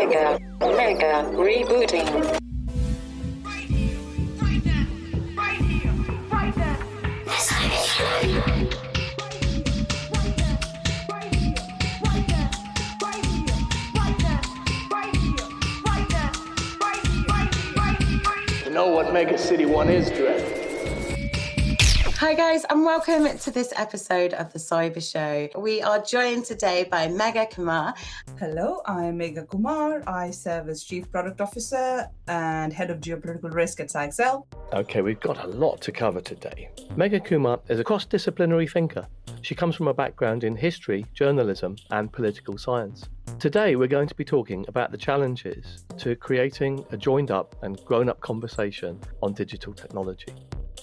Megha rebooting. To know what Mega City 1 is, Dread. Hi guys, and welcome to this episode of The Cyber Show. We are joined today by Megha Kumar. Hello, I'm Megha Kumar. I serve as Chief Product Officer and Head of Geopolitical Risk at SciExcel. Okay, we've got a lot to cover today. Megha Kumar is a cross-disciplinary thinker. She comes from a background in history, journalism, and political science. Today, we're going to be talking about the challenges to creating a joined-up and grown-up conversation on digital technology.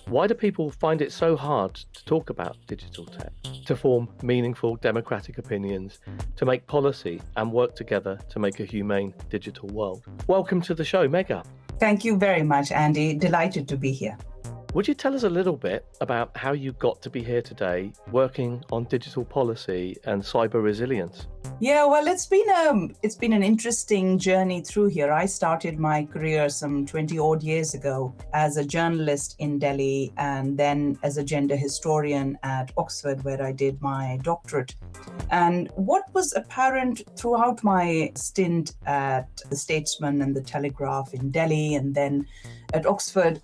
Why do people find it so hard to talk about digital tech, to form meaningful democratic opinions, to make policy and work together to make a humane digital world? Welcome to the show, Megha. Thank you very much, Andy. Delighted to be here. Would you tell us a little bit about how you got to be here today, working on digital policy and cyber resilience? Yeah, well, it's been an interesting journey through here. I started my career some 20 odd years ago as a journalist in Delhi and then as a gender historian at Oxford, where I did my doctorate. And what was apparent throughout my stint at the Statesman and the Telegraph in Delhi and then at Oxford,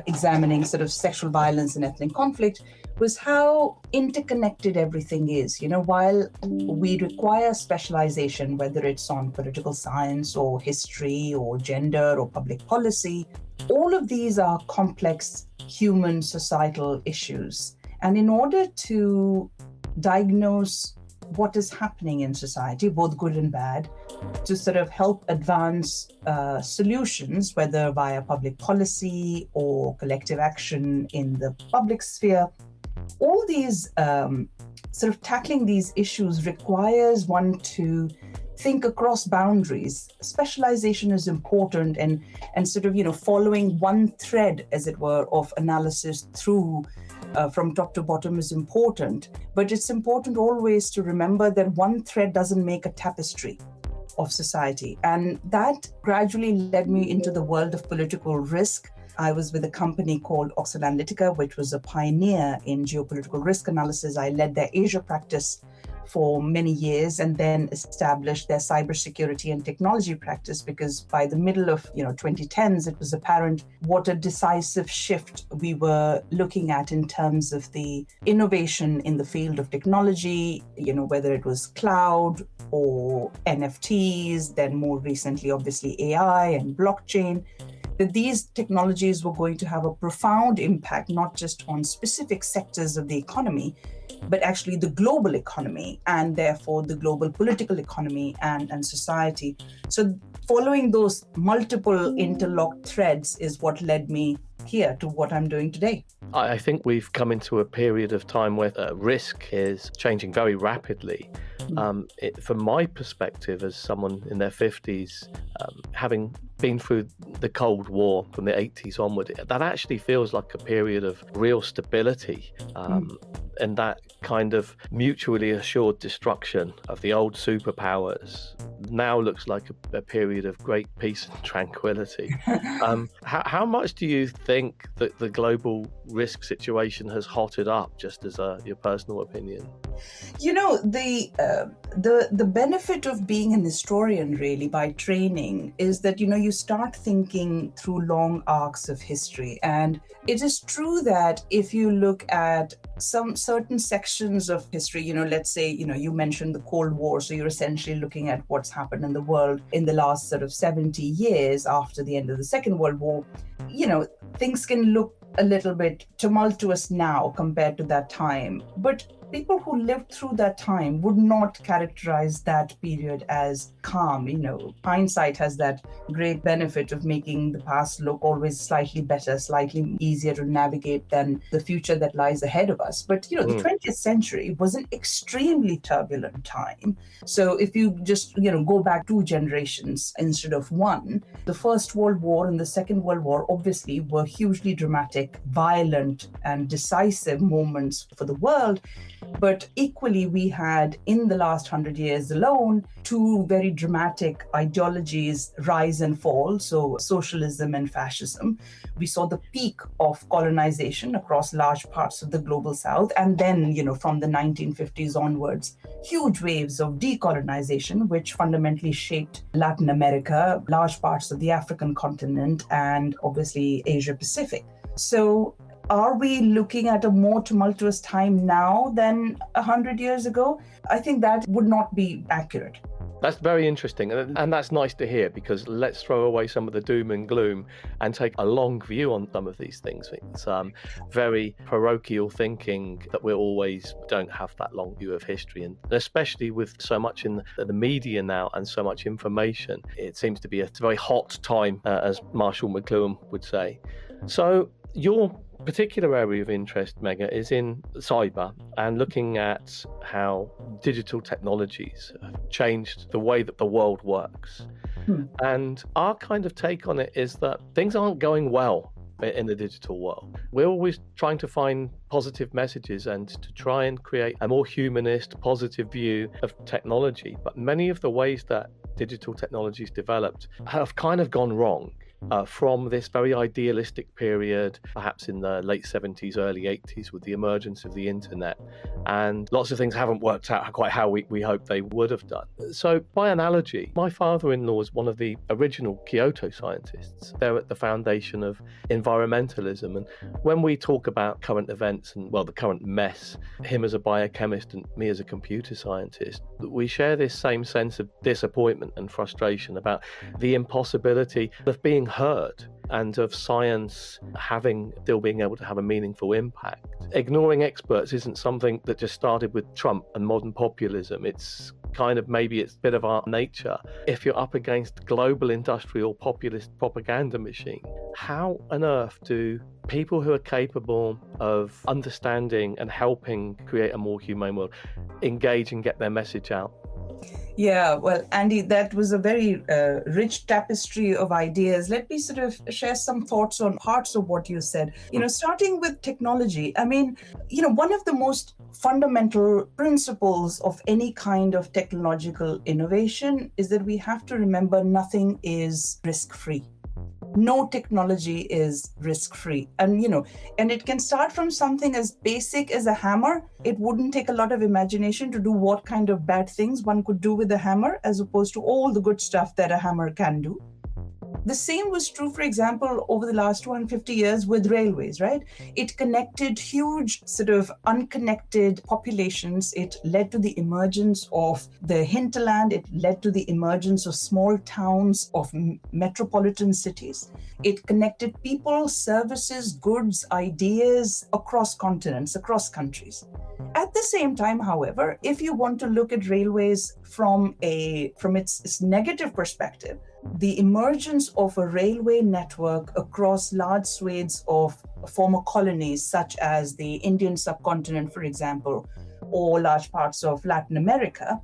examining sort of sexual violence and ethnic conflict, was how interconnected everything is. You know, while we require specialization, whether it's on political science or history or gender or public policy, all of these are complex human societal issues. And in order to diagnose what is happening in society, both good and bad, to sort of help advance solutions, whether via public policy or collective action in the public sphere, all these sort of tackling these issues requires one to think across boundaries. Specialization is important and sort of, following one thread, as it were, of analysis through from top to bottom is important. But it's important always to remember that one thread doesn't make a tapestry of society. And that gradually led me into the world of political risk. I was with a company called Oxford Analytica, which was a pioneer in geopolitical risk analysis. I led their Asia practice for many years and then established their cybersecurity and technology practice, because by the middle of 2010s, it was apparent what a decisive shift we were looking at in terms of the innovation in the field of technology, whether it was cloud or NFTs, then more recently, obviously, AI and blockchain, that these technologies were going to have a profound impact, not just on specific sectors of the economy, but actually the global economy and therefore the global political economy and society. So following those multiple interlocked threads is what led me here to what I'm doing today. I think we've come into a period of time where risk is changing very rapidly. From my perspective, as someone in their 50s, having been through the Cold War from the 80s onward, that actually feels like a period of real stability. And that kind of mutually assured destruction of the old superpowers now looks like a period of great peace and tranquility. How much do you think that the global risk situation has hotted up, just as your personal opinion? The benefit of being an historian, really, by training, is that, you start thinking through long arcs of history. And it is true that if you look at some certain sections of history, let's say, you mentioned the Cold War, so you're essentially looking at what's happened in the world in the last sort of 70 years after the end of the Second World War. Things can look a little bit tumultuous now compared to that time, but people who lived through that time would not characterize that period as calm. Hindsight has that great benefit of making the past look always slightly better, slightly easier to navigate than the future that lies ahead of us. But, the 20th century was an extremely turbulent time. So if you just, go back 2 generations instead of 1, the First World War and the Second World War obviously were hugely dramatic, violent, and decisive moments for the world. But equally, we had in the last 100 years alone, two very dramatic ideologies rise and fall. So socialism and fascism. We saw the peak of colonization across large parts of the global south. And then, from the 1950s onwards, huge waves of decolonization, which fundamentally shaped Latin America, large parts of the African continent, and obviously Asia Pacific. So are we looking at a more tumultuous time now than 100 years ago? I think that would not be accurate. That's very interesting, and that's nice to hear, because let's throw away some of the doom and gloom and take a long view on some of these things. It's very parochial thinking that we always don't have that long view of history, and especially with so much in the media now and so much information, it seems to be a very hot time, as Marshall McLuhan would say. So your particular area of interest, Megha, is in cyber and looking at how digital technologies have changed the way that the world works. And our kind of take on it is that things aren't going well in the digital world. We're always trying to find positive messages and to try and create a more humanist, positive view of technology. But many of the ways that digital technologies developed have kind of gone wrong. From this very idealistic period, perhaps in the late 70s, early 80s, with the emergence of the internet. And lots of things haven't worked out quite how we hoped they would have done. So by analogy, my father-in-law was one of the original Kyoto scientists. They're at the foundation of environmentalism. And when we talk about current events and, well, the current mess, him as a biochemist and me as a computer scientist, we share this same sense of disappointment and frustration about the impossibility of being heard and of science still being able to have a meaningful impact. Ignoring experts isn't something that just started with Trump and modern populism. It's kind of, maybe it's a bit of our nature. If you're up against global industrial populist propaganda machine, how on earth do people who are capable of understanding and helping create a more humane world engage and get their message out? Yeah, well, Andy, that was a very rich tapestry of ideas. Let me sort of share some thoughts on parts of what you said. Starting with technology, I mean, one of the most fundamental principles of any kind of technological innovation is that we have to remember nothing is risk-free. No technology is risk-free. And it can start from something as basic as a hammer. It wouldn't take a lot of imagination to do what kind of bad things one could do with a hammer, as opposed to all the good stuff that a hammer can do. The same was true, for example, over the last 250 years with railways, right? It connected huge sort of unconnected populations. It led to the emergence of the hinterland. It led to the emergence of small towns, of metropolitan cities. It connected people, services, goods, ideas across continents, across countries. At the same time, however, if you want to look at railways from its negative perspective, the emergence of a railway network across large swathes of former colonies, such as the Indian subcontinent, for example, or large parts of Latin America,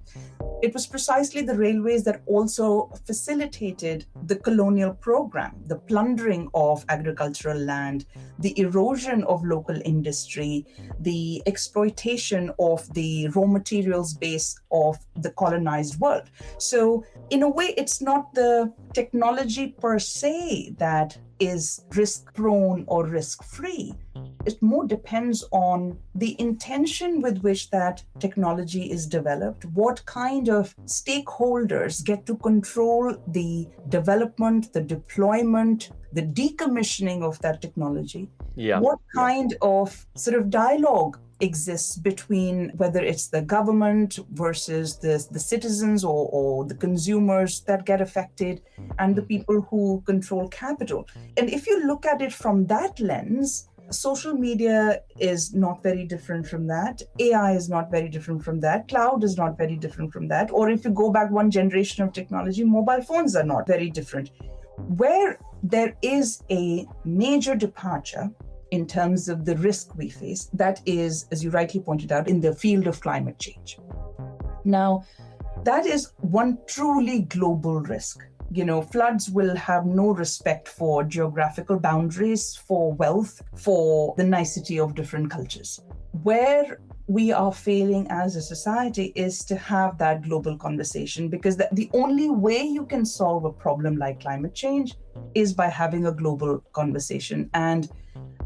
it was precisely the railways that also facilitated the colonial program, the plundering of agricultural land, the erosion of local industry, the exploitation of the raw materials base of the colonized world. So in a way, it's not the technology per se that is risk-prone or risk-free. It more depends on the intention with which that technology is developed, what kind of stakeholders get to control the development, the deployment, the decommissioning of that technology, what kind of sort of dialogue exists between whether it's the government versus the citizens or the consumers that get affected and the people who control capital. And if you look at it from that lens, social media is not very different from that. AI is not very different from that. Cloud is not very different from that. Or if you go back one generation of technology, mobile phones are not very different. Where there is a major departure in terms of the risk we face, that is, as you rightly pointed out, in the field of climate change. Now, that is one truly global risk. Floods will have no respect for geographical boundaries, for wealth, for the nicety of different cultures. Where we are failing as a society is to have that global conversation, because the only way you can solve a problem like climate change is by having a global conversation. And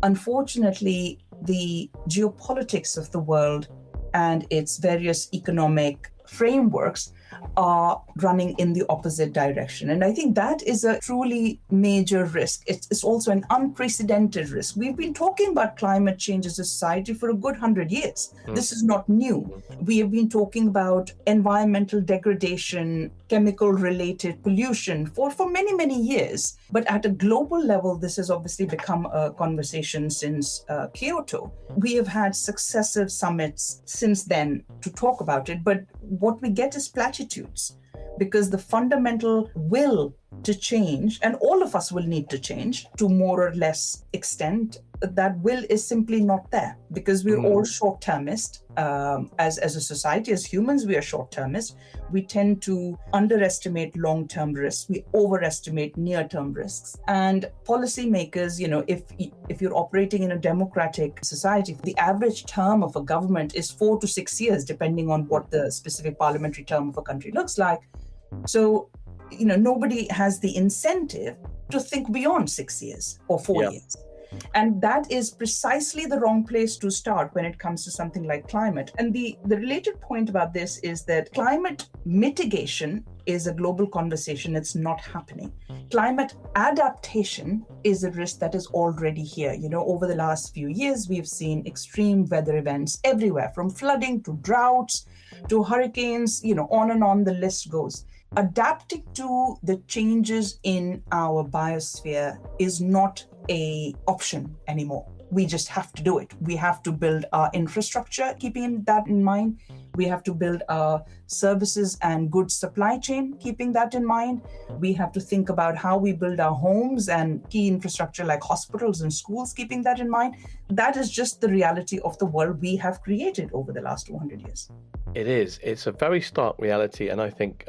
unfortunately, the geopolitics of the world and its various economic frameworks are running in the opposite direction. And I think that is a truly major risk. It's also an unprecedented risk. We've been talking about climate change as a society for a good 100 years. This is not new. We have been talking about environmental degradation, chemical-related pollution for many, many years. But at a global level, this has obviously become a conversation since Kyoto. We have had successive summits since then to talk about it, but what we get is platitudes, because the fundamental will to change, and all of us will need to change to more or less extent, that will is simply not there, because we're all short-termist. As a society, as humans, we are short-termist. We tend to underestimate long-term risks. We overestimate near-term risks. And policymakers, if you're operating in a democratic society, the average term of a government is 4 to 6 years, depending on what the specific parliamentary term of a country looks like. So, nobody has the incentive to think beyond 6 years or 4 years. And that is precisely the wrong place to start when it comes to something like climate. And the related point about this is that climate mitigation is a global conversation. It's not happening. Climate adaptation is a risk that is already here. Over the last few years, we've seen extreme weather events everywhere, from flooding to droughts to hurricanes, on and on the list goes. Adapting to the changes in our biosphere is not an option anymore. We just have to do it. We have to build our infrastructure, keeping that in mind. We have to build our services and goods supply chain, keeping that in mind. We have to think about how we build our homes and key infrastructure like hospitals and schools, keeping that in mind. That is just the reality of the world we have created over the last 200 years. It is. It's a very stark reality. And I think,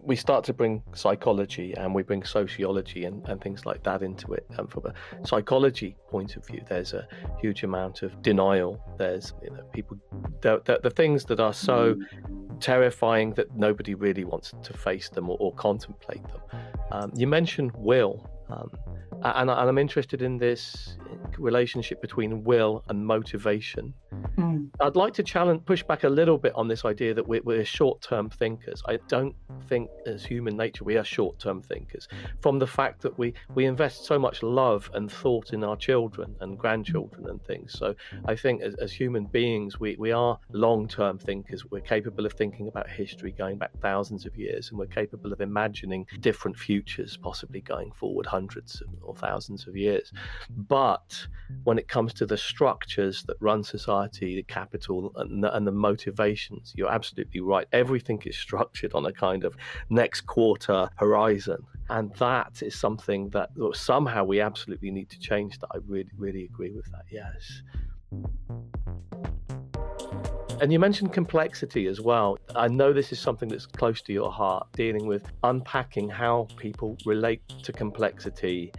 we start to bring psychology and we bring sociology and things like that into it. And from a psychology point of view, there's a huge amount of denial. There's, people, the things that are so terrifying that nobody really wants to face them or contemplate them. You mentioned will. And I'm interested in this relationship between will and motivation. I'd like to push back a little bit on this idea that we're short-term thinkers. I don't think as human nature we are short-term thinkers, from the fact that we invest so much love and thought in our children and grandchildren and things. So I think as human beings, we are long-term thinkers. We're capable of thinking about history going back thousands of years, and we're capable of imagining different futures possibly going forward hundreds or thousands of years. But when it comes to the structures that run society, the capital and the motivations, you're absolutely right. Everything is structured on a kind of next quarter horizon. And that is something that somehow we absolutely need to change. That I really, really agree with that. Yes. And you mentioned complexity as well. I know this is something that's close to your heart, dealing with unpacking how people relate to complexity,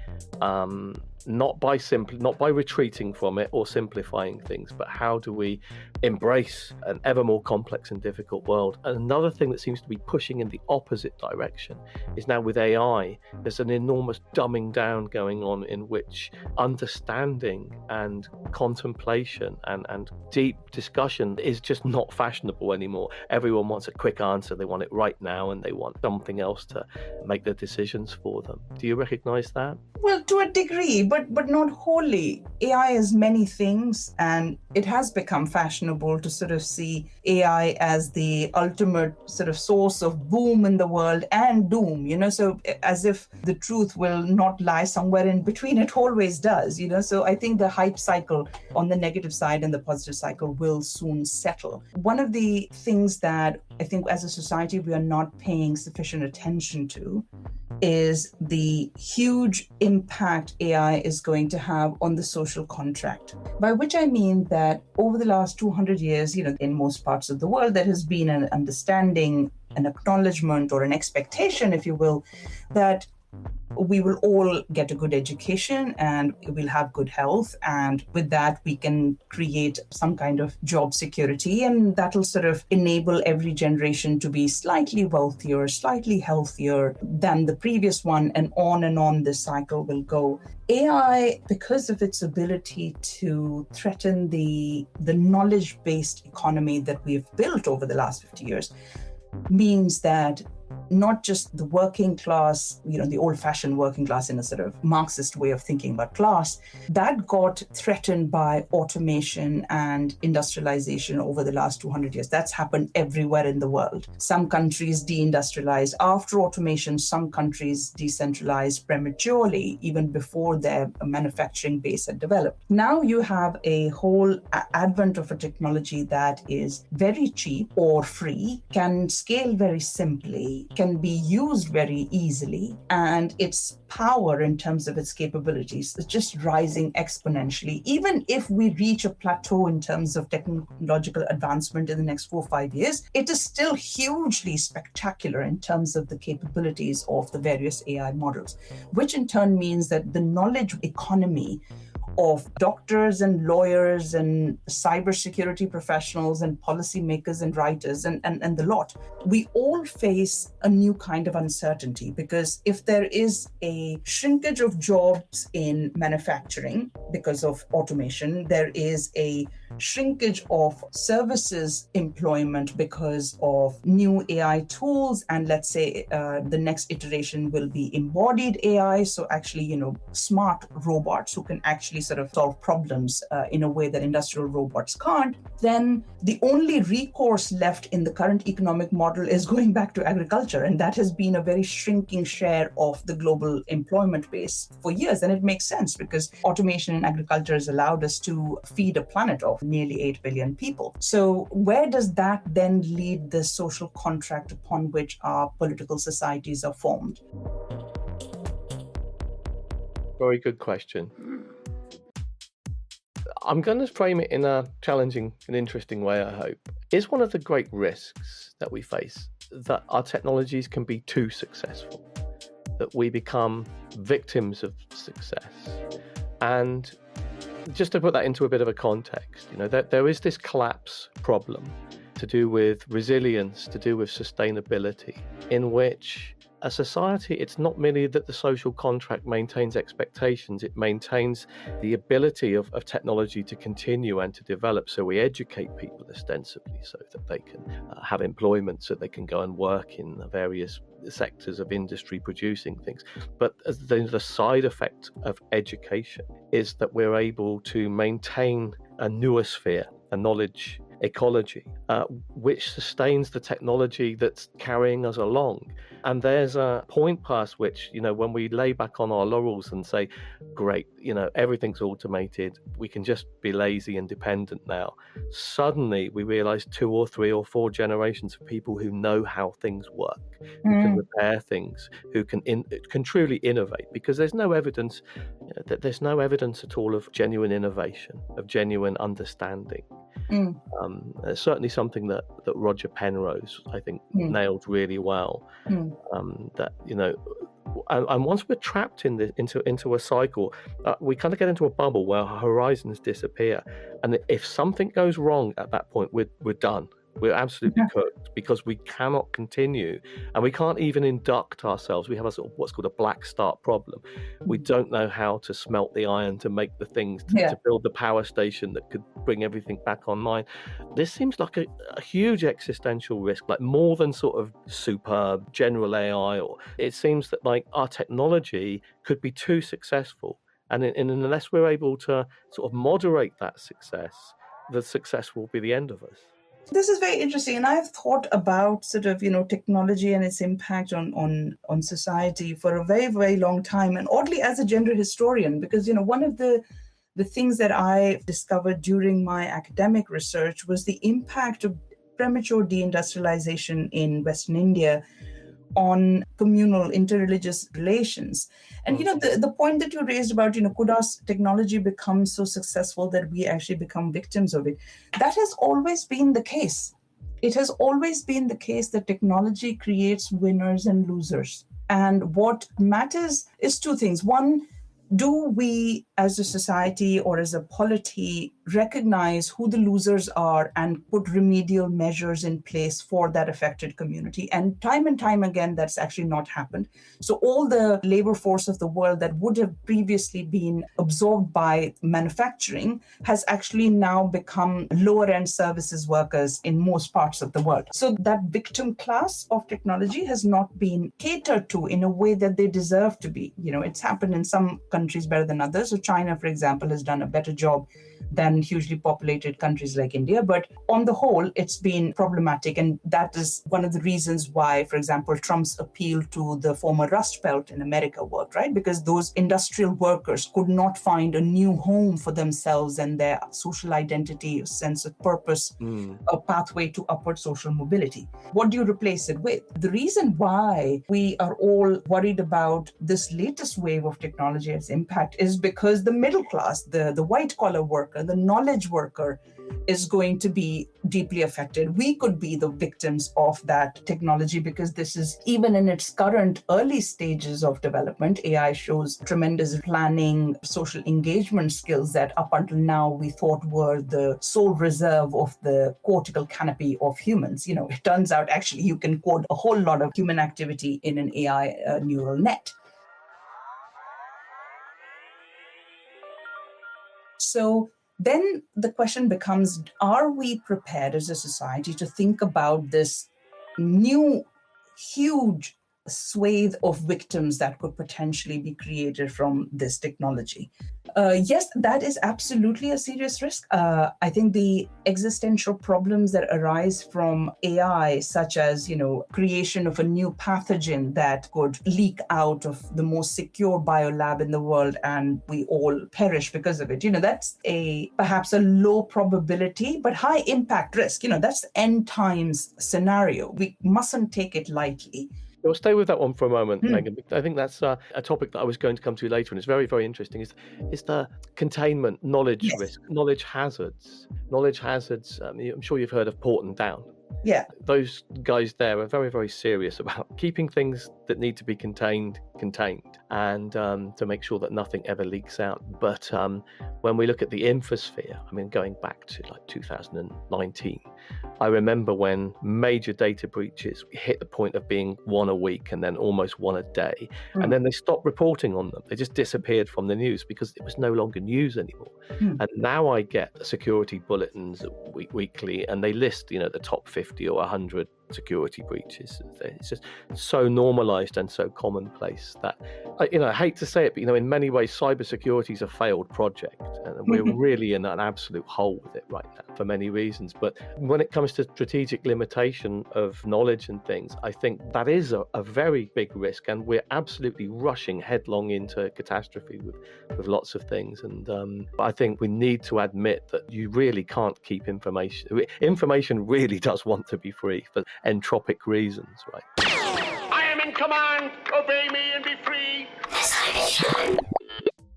not by retreating from it or simplifying things, but how do we embrace an ever more complex and difficult world? And another thing that seems to be pushing in the opposite direction is now with AI, there's an enormous dumbing down going on, in which understanding and contemplation and deep discussion is just not fashionable anymore. Everyone wants a quick answer. They want it right now, and they want something else to make their decisions for them. Do you recognize that? Well, to a degree, but not wholly. AI is many things, and it has become fashionable to sort of see AI as the ultimate sort of source of boom in the world and doom, so as if the truth will not lie somewhere in between. It always does, so I think the hype cycle on the negative side and the positive cycle will soon settle. One of the things that I think as a society we are not paying sufficient attention to is the huge impact AI is going to have on the social contract. By which I mean that over the last 200 years, in most parts of the world, there has been an understanding, an acknowledgement, or an expectation, if you will, that we will all get a good education and we'll have good health. And with that, we can create some kind of job security, and that'll sort of enable every generation to be slightly wealthier, slightly healthier than the previous one, and on this cycle will go. AI, because of its ability to threaten the knowledge-based economy that we've built over the last 50 years, means that not just the working class, the old-fashioned working class in a sort of Marxist way of thinking about class, that got threatened by automation and industrialization over the last 200 years. That's happened everywhere in the world. Some countries deindustrialized after automation, some countries decentralized prematurely, even before their manufacturing base had developed. Now you have a whole advent of a technology that is very cheap or free, can scale very simply, can be used very easily, and its power in terms of its capabilities is just rising exponentially. Even if we reach a plateau in terms of technological advancement in the next 4 or 5 years, it is still hugely spectacular in terms of the capabilities of the various AI models, which in turn means that the knowledge economy of doctors and lawyers and cybersecurity professionals and policymakers and writers and the lot, we all face a new kind of uncertainty, because if there is a shrinkage of jobs in manufacturing because of automation, there is a shrinkage of services employment because of new AI tools, and let's say the next iteration will be embodied AI, so actually smart robots who can actually sort of solve problems in a way that industrial robots can't, then the only recourse left in the current economic model is going back to agriculture. And that has been a very shrinking share of the global employment base for years. And it makes sense, because automation in agriculture has allowed us to feed a planet of nearly 8 billion people. So where does that then lead the social contract upon which our political societies are formed? Very good question. I'm going to frame it in a challenging and interesting way, I hope. Is one of the great risks that we face that our technologies can be too successful, that we become victims of success? And just to put that into a bit of a context, there is this collapse problem to do with resilience, to do with sustainability, in which a society, it's not merely that the social contract maintains expectations, it maintains the ability of technology to continue and to develop. So we educate people ostensibly so that they can have employment, so they can go and work in the various sectors of industry producing things. But the side effect of education is that we're able to maintain a noosphere, a knowledge ecology, which sustains the technology that's carrying us along. And there's a point past which, when we lay back on our laurels and say, great, everything's automated, we can just be lazy and dependent now. Suddenly we realize 2 or 3 or 4 generations of people who know how things work, who can repair things, who can truly innovate, because there's no evidence there's no evidence at all of genuine innovation, of genuine understanding. It's certainly something that Roger Penrose, I think, nailed really well. That and once we're trapped into a cycle, we kind of get into a bubble where our horizons disappear, and if something goes wrong at that point, we're done. We're absolutely cooked, because we cannot continue, and we can't even induct ourselves. We have a sort of what's called a black start problem. We don't know how to smelt the iron to make the things to build the power station that could bring everything back online. This seems like a huge existential risk, like more than sort of superb general AI, or it seems that like our technology could be too successful, and unless we're able to sort of moderate that success, the success will be the end of us. This is very interesting, and I've thought about sort of technology and its impact on society for a very, very long time, and oddly as a gender historian, because one of the things that I discovered during my academic research was the impact of premature deindustrialization in Western India on communal interreligious relations. And the point that you raised about could our technology become so successful that we actually become victims of it, that has always been the case. It has always been the case that technology creates winners and losers. And what matters is two things. One, do we as a society or as a polity recognize who the losers are and put remedial measures in place for that affected community? And time again, that's actually not happened. So all the labor force of the world that would have previously been absorbed by manufacturing has actually now become lower end services workers in most parts of the world. So that victim class of technology has not been catered to in a way that they deserve to be. It's happened in some countries better than others. So China, for example, has done a better job than hugely populated countries like India. But on the whole, it's been problematic. And that is one of the reasons why, for example, Trump's appeal to the former Rust Belt in America worked, right? Because those industrial workers could not find a new home for themselves and their social identity, a sense of purpose, a pathway to upward social mobility. What do you replace it with? The reason why we are all worried about this latest wave of technology, its impact, is because the middle class, the white-collar worker, the knowledge worker is going to be deeply affected. We could be the victims of that technology because this is, even in its current early stages of development, AI shows tremendous planning, social engagement skills that up until now we thought were the sole reserve of the cortical canopy of humans. It turns out actually you can code a whole lot of human activity in an AI neural net. So then the question becomes, are we prepared as a society to think about this new, huge swathe of victims that could potentially be created from this technology? Yes, that is absolutely a serious risk. I think the existential problems that arise from AI, such as, creation of a new pathogen that could leak out of the most secure biolab in the world and we all perish because of it, that's perhaps a low probability but high impact risk. That's the end times scenario. We mustn't take it lightly. We'll stay with that one for a moment, Megan. I think that's a topic that I was going to come to later, and it's very, very interesting. Is the containment, knowledge risk, knowledge hazards. Knowledge hazards, I'm sure you've heard of Port and Down. Yeah. Those guys there are very, very serious about keeping things that need to be contained, and to make sure that nothing ever leaks out. But when we look at the infosphere, going back to like 2019, I remember when major data breaches hit the point of being one a week and then almost one a day. And then they stopped reporting on them. They just disappeared from the news because it was no longer news anymore. And now I get security bulletins weekly, and they list, the top 50 or 100 security breaches. It's just so normalized and so commonplace that, I hate to say it, but, in many ways, cybersecurity is a failed project. And we're really in an absolute hole with it right now for many reasons. But when it comes to strategic limitation of knowledge and things, I think that is a very big risk. And we're absolutely rushing headlong into catastrophe with lots of things. And but I think we need to admit that you really can't keep information. Information really does want to be free for entropic reasons, right? I am in command. Obey me and be free.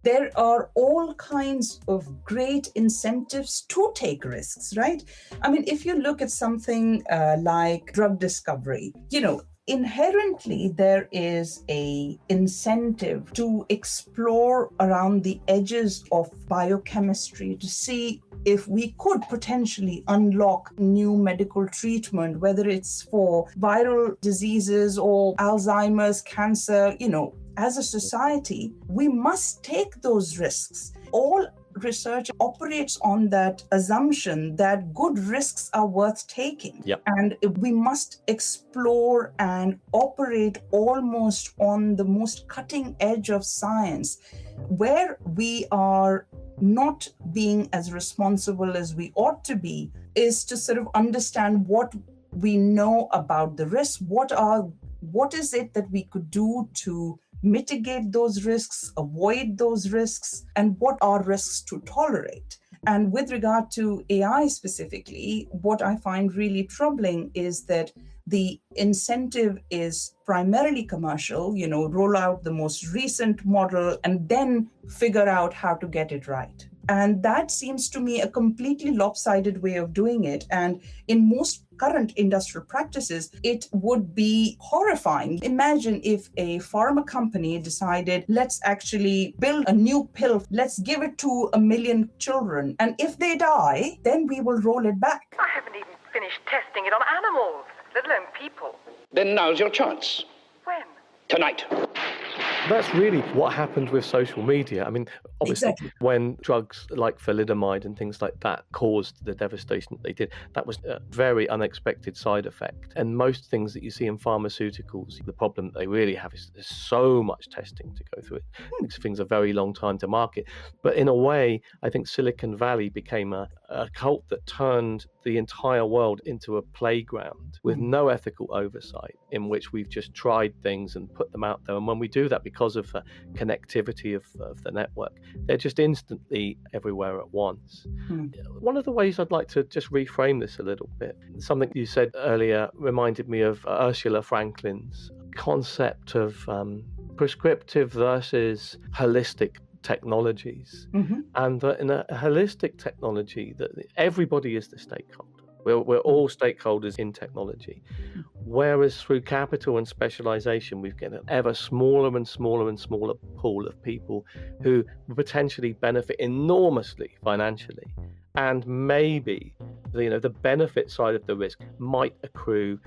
There are all kinds of great incentives to take risks, right? If you look at something like drug discovery, inherently there is a incentive to explore around the edges of biochemistry to see if we could potentially unlock new medical treatment, whether it's for viral diseases or Alzheimer's, cancer. As a society, we must take those risks. All research operates on that assumption that good risks are worth taking. Yep. And we must explore and operate almost on the most cutting edge of science. Where we are not being as responsible as we ought to be is to sort of understand what we know about the risks. What is it that we could do to mitigate those risks, avoid those risks, and what are risks to tolerate? And with regard to AI specifically, what I find really troubling is that the incentive is primarily commercial, roll out the most recent model and then figure out how to get it right. And that seems to me a completely lopsided way of doing it. And in most current industrial practices, it would be horrifying. Imagine if a pharma company decided, let's actually build a new pill, let's give it to 1 million children. And if they die, then we will roll it back. I haven't even finished testing it on animals, let alone people. Then now's your chance. When? Tonight. That's really what happened with social media. I mean, obviously, Exactly. when drugs like thalidomide and things like that caused the devastation that they did, that was a very unexpected side effect. And most things that you see in pharmaceuticals, the problem that they really have is there's so much testing to go through. It makes things a very long time to market. But in a way, I think Silicon Valley became a cult that turned the entire world into a playground with no ethical oversight, in which we've just tried things and put them out there. And when we do that, because of the connectivity of the network, they're just instantly everywhere at once. One of the ways I'd like to just reframe this a little bit, something you said earlier reminded me of Ursula Franklin's concept of prescriptive versus holistic technologies. And in a holistic technology, that everybody is the stakeholder. We're all stakeholders in technology. Whereas through capital and specialization, we've got an ever smaller and smaller and smaller pool of people who potentially benefit enormously financially. And maybe the benefit side of the risk might accrue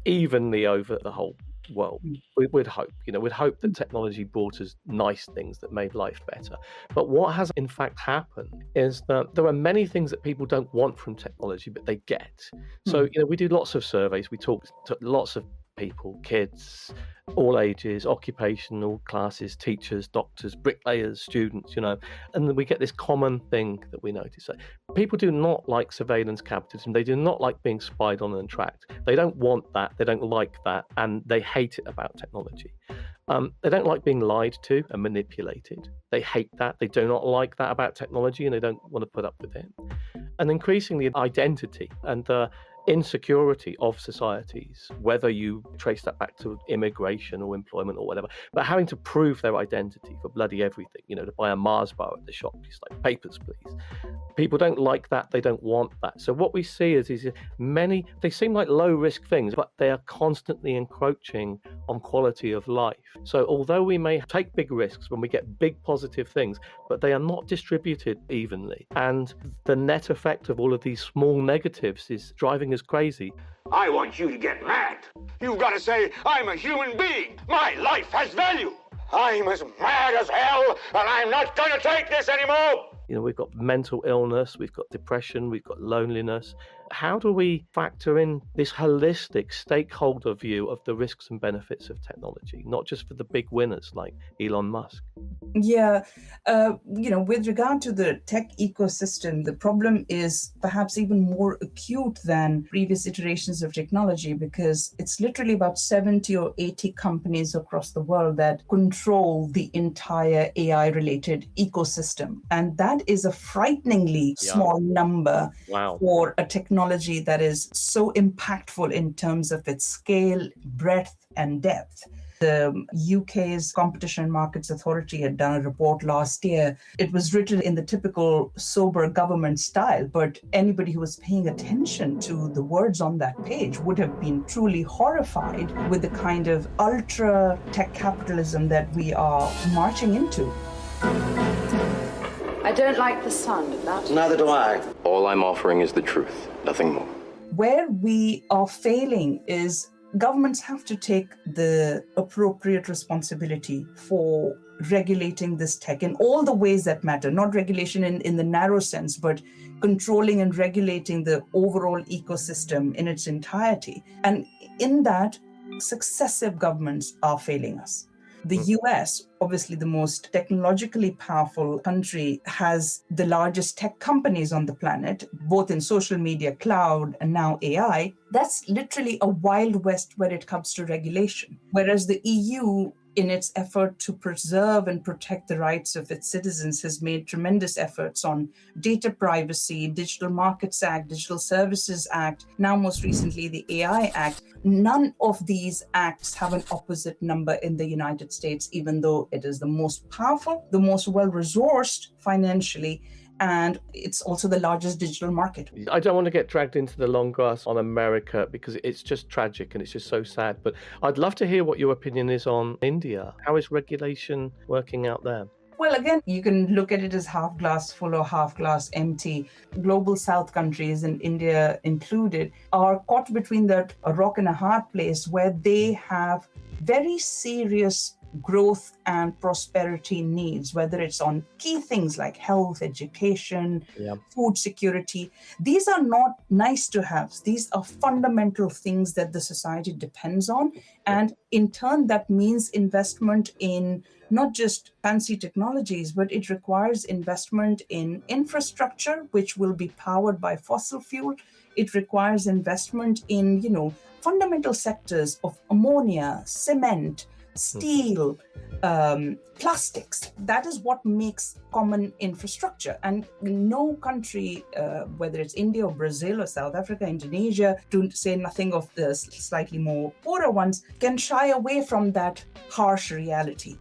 evenly over the whole world. We'd hope, we'd hope that technology brought us nice things that made life better. But what has in fact happened is that there are many things that people don't want from technology, but they get. So, we do lots of surveys. We talk to lots of people, kids, all ages, occupational classes, teachers, doctors, bricklayers, students, and then we get this common thing that we notice. So people do not like surveillance capitalism. They do not like being spied on and tracked. They don't want that. They don't like that. And they hate it about technology. They don't like being lied to and manipulated. They hate that. They do not like that about technology, and they don't want to put up with it. And increasingly, identity and the insecurity of societies, whether you trace that back to immigration or employment or whatever, but having to prove their identity for bloody everything, to buy a Mars bar at the shop, just like papers, please. People don't like that. They don't want that. So what we see is many, they seem like low risk things, but they are constantly encroaching on quality of life. So although we may take big risks when we get big positive things, but they are not distributed evenly. And the net effect of all of these small negatives is driving us crazy. I want you to get mad. You've got to say, I'm a human being. My life has value. I'm as mad as hell, and I'm not going to take this anymore. We've got mental illness, we've got depression, we've got loneliness. How do we factor in this holistic stakeholder view of the risks and benefits of technology, not just for the big winners like Elon Musk? Yeah, with regard to the tech ecosystem, the problem is perhaps even more acute than previous iterations of technology, because it's literally about 70 or 80 companies across the world that control the entire AI-related ecosystem. And that is a frighteningly small number for a technology that is so impactful in terms of its scale, breadth, and depth. The UK's Competition and Markets Authority had done a report last year. It was written in the typical sober government style, but anybody who was paying attention to the words on that page would have been truly horrified with the kind of ultra tech capitalism that we are marching into. I don't like the sound of that. Neither do I. All I'm offering is the truth, nothing more. Where we are failing is governments have to take the appropriate responsibility for regulating this tech in all the ways that matter, not regulation in the narrow sense, but controlling and regulating the overall ecosystem in its entirety. And in that, successive governments are failing us. The US, obviously the most technologically powerful country, has the largest tech companies on the planet, both in social media, cloud, and now AI. That's literally a wild west when it comes to regulation. Whereas the EU, in its effort to preserve and protect the rights of its citizens, has made tremendous efforts on data privacy, Digital Markets Act, Digital Services Act, now most recently the AI Act. None of these acts have an opposite number in the United States, even though it is the most powerful, the most well-resourced financially, and it's also the largest digital market. I don't want to get dragged into the long grass on America because it's just tragic and it's just so sad. But I'd love to hear what your opinion is on India. How is regulation working out there? Well, again, you can look at it as half glass full or half glass empty. Global South countries, and India included, are caught between that a rock and a hard place where they have very serious growth and prosperity needs, whether it's on key things like health, education, food security. These are not nice to haves. These are fundamental things that the society depends on. And in turn, that means investment in not just fancy technologies, but it requires investment in infrastructure, which will be powered by fossil fuel. It requires investment in, fundamental sectors of ammonia, cement, steel, plastics. That is what makes common infrastructure. And no country, whether it's India or Brazil or South Africa, Indonesia, to say nothing of the slightly more poorer ones, can shy away from that harsh reality.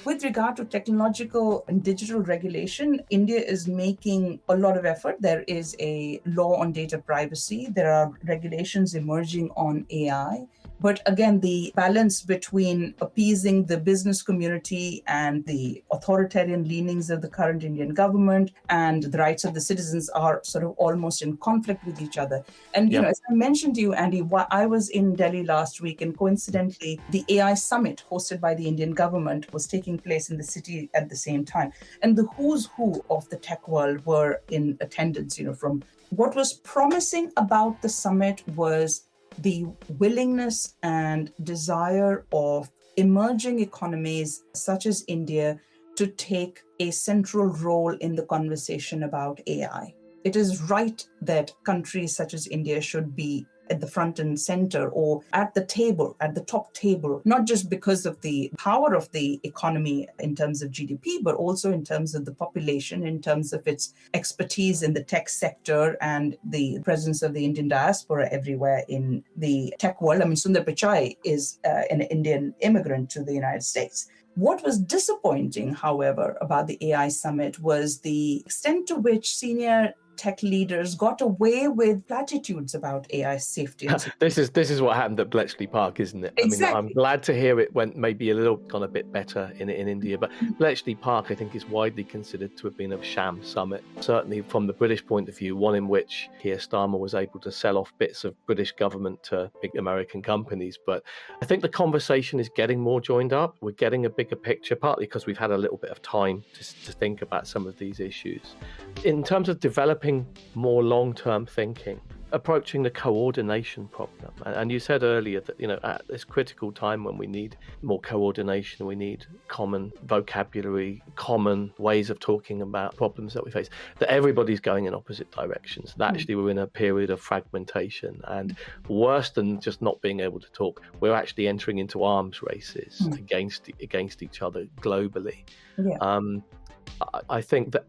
With regard to technological and digital regulation, India is making a lot of effort. There is a law on data privacy. There are regulations emerging on AI. But again, the balance between appeasing the business community and the authoritarian leanings of the current Indian government and the rights of the citizens are sort of almost in conflict with each other. And, as I mentioned to you, Andy, I was in Delhi last week, and coincidentally, the AI summit hosted by the Indian government was taking place in the city at the same time. And the who's who of the tech world were in attendance, from what was promising about the summit was the willingness and desire of emerging economies such as India to take a central role in the conversation about AI. It is right that countries such as India should be at the front and center, or at the table, at the top table, not just because of the power of the economy in terms of GDP, but also in terms of the population, in terms of its expertise in the tech sector and the presence of the Indian diaspora everywhere in the tech world. I mean, Sundar Pichai is an Indian immigrant to the United States. What was disappointing, however, about the AI summit was the extent to which senior tech leaders got away with platitudes about AI safety. This is what happened at Bletchley Park, isn't it? Exactly. I mean, I'm glad to hear it went maybe gone a bit better in India, but Bletchley Park, I think, is widely considered to have been a sham summit. Certainly from the British point of view, one in which Keir Starmer was able to sell off bits of British government to big American companies. But I think the conversation is getting more joined up. We're getting a bigger picture, partly because we've had a little bit of time to think about some of these issues. In terms of developing more long-term thinking, approaching the coordination problem. And you said earlier that, at this critical time when we need more coordination, we need common vocabulary, common ways of talking about problems that we face, that everybody's going in opposite directions. That actually we're in a period of fragmentation. And worse than just not being able to talk, we're actually entering into arms races against each other globally. Yeah. I think that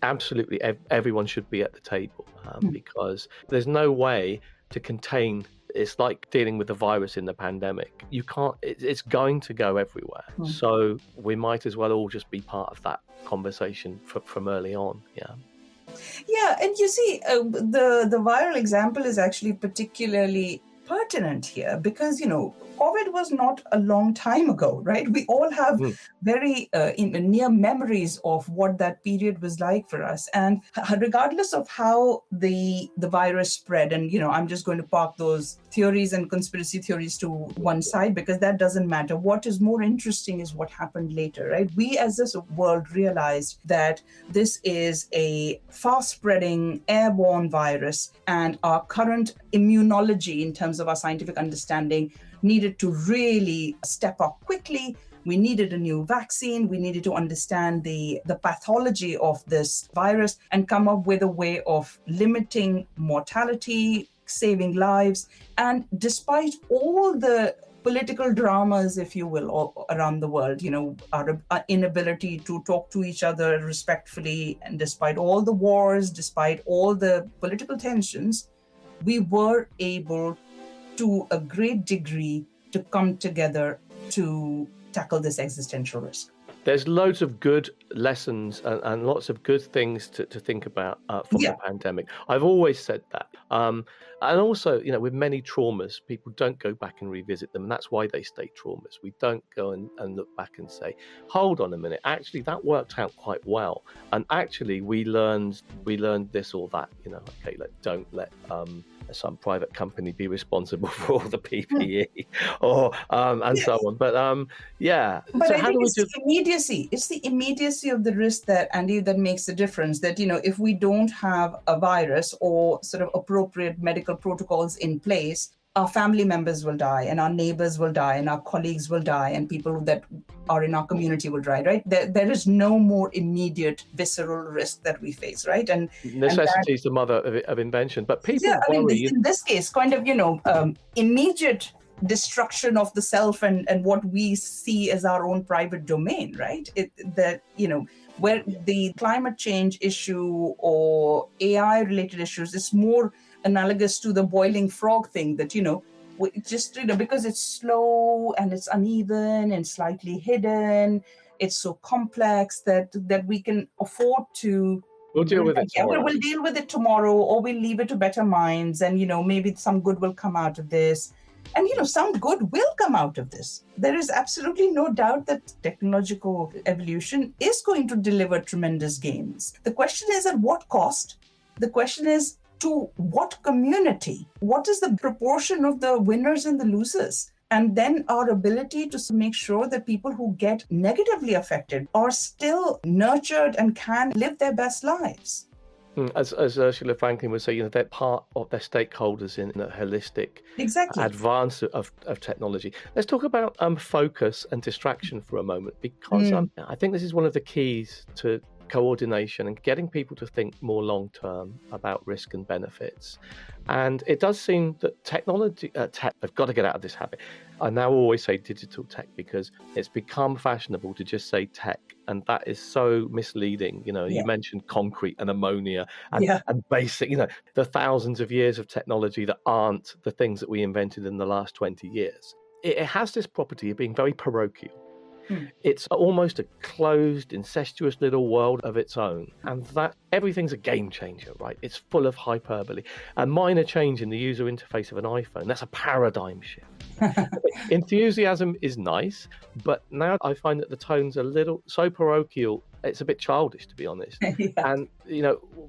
absolutely everyone should be at the table because there's no way to contain. It's like dealing with the virus in the pandemic. You can't. It's going to go everywhere. So we might as well all just be part of that conversation from early on. Yeah, and you see, the viral example is actually particularly pertinent here because COVID was not a long time ago, right? We all have very near memories of what that period was like for us. And regardless of how the virus spread, and, I'm just going to park those theories and conspiracy theories to one side because that doesn't matter. What is more interesting is what happened later, right? We as this world realized that this is a fast-spreading airborne virus, and our current immunology in terms of our scientific understanding needed to really step up quickly. We needed a new vaccine. We needed to understand the pathology of this virus and come up with a way of limiting mortality, saving lives. And despite all the political dramas, if you will, all around the world, our inability to talk to each other respectfully, and despite all the wars, despite all the political tensions, we were able to a great degree to come together to tackle this existential risk. there's loads of good lessons and lots of good things to think about from the pandemic. I've always said that. And also, with many traumas, people don't go back and revisit them. And that's why they stay traumas. We don't go and look back and say, hold on a minute, actually, that worked out quite well. And actually, we learned this or that, okay, don't let some private company be responsible for all the PPE or and so on. But But so I how think do we it's the immediacy. It's the immediacy of the risk that, Andy, that makes the difference. That, if we don't have a virus or sort of appropriate medical protocols in place, our family members will die, and our neighbors will die, and our colleagues will die, and people that are in our community will die, right? There is no more immediate visceral risk that we face, right? And necessity is the mother of invention. But people worry. In this case, kind of, immediate destruction of the self and what we see as our own private domain, right? Where the climate change issue or AI related issues is more analogous to the boiling frog thing that, because it's slow and it's uneven and slightly hidden, it's so complex that we can afford to. We'll deal with it tomorrow. We'll deal with it tomorrow, or we'll leave it to better minds. And, maybe some good will come out of this. And, some good will come out of this. There is absolutely no doubt that technological evolution is going to deliver tremendous gains. The question is at what cost? The question is to what community? What is the proportion of the winners and the losers? And then our ability to make sure that people who get negatively affected are still nurtured and can live their best lives. As Ursula Franklin would say, they're part of their stakeholders in a holistic advance of technology. Let's talk about focus and distraction for a moment, because I think this is one of the keys to coordination and getting people to think more long term about risk and benefits. And it does seem that technology, tech, they've got to get out of this habit. I now always say digital tech because it's become fashionable to just say tech. And that is so misleading. You mentioned concrete and ammonia and basic, the thousands of years of technology that aren't the things that we invented in the last 20 years. It has this property of being very parochial. It's almost a closed, incestuous little world of its own. And that everything's a game changer, right? It's full of hyperbole. A minor change in the user interface of an iPhone, that's a paradigm shift. Enthusiasm is nice, but now I find that the tone's a little so parochial, it's a bit childish, to be honest. And,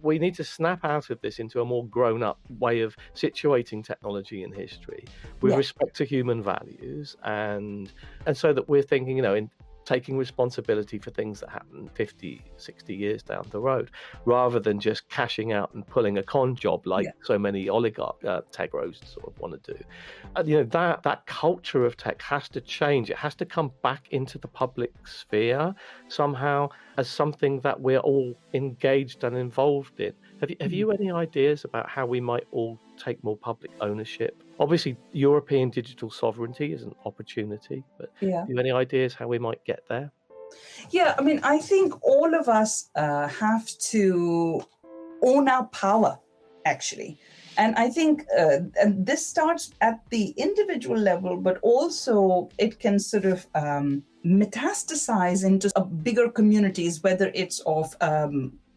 we need to snap out of this into a more grown-up way of situating technology in history with respect to human values and so that we're thinking, in taking responsibility for things that happen 50, 60 years down the road, rather than just cashing out and pulling a con job like so many oligarch tegros sort of want to do. That culture of tech has to change. It has to come back into the public sphere somehow as something that we're all engaged and involved in. Have you any ideas about how we might all take more public ownership? Obviously, European digital sovereignty is an opportunity, but do you have any ideas how we might get there? Yeah, I think all of us have to own our power, actually. And I think and this starts at the individual level, but also it can sort of metastasize into bigger communities, whether it's of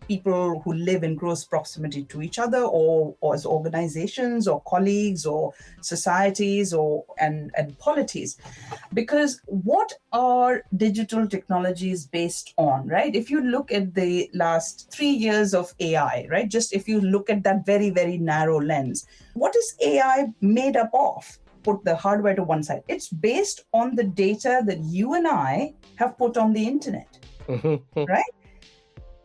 people who live in close proximity to each other, or as organizations or colleagues or societies and polities. Because what are digital technologies based on, right? If you look at the last 3 years of AI, right? Just if you look at that very, very narrow lens, what is AI made up of? Put the hardware to one side. It's based on the data that you and I have put on the internet, right?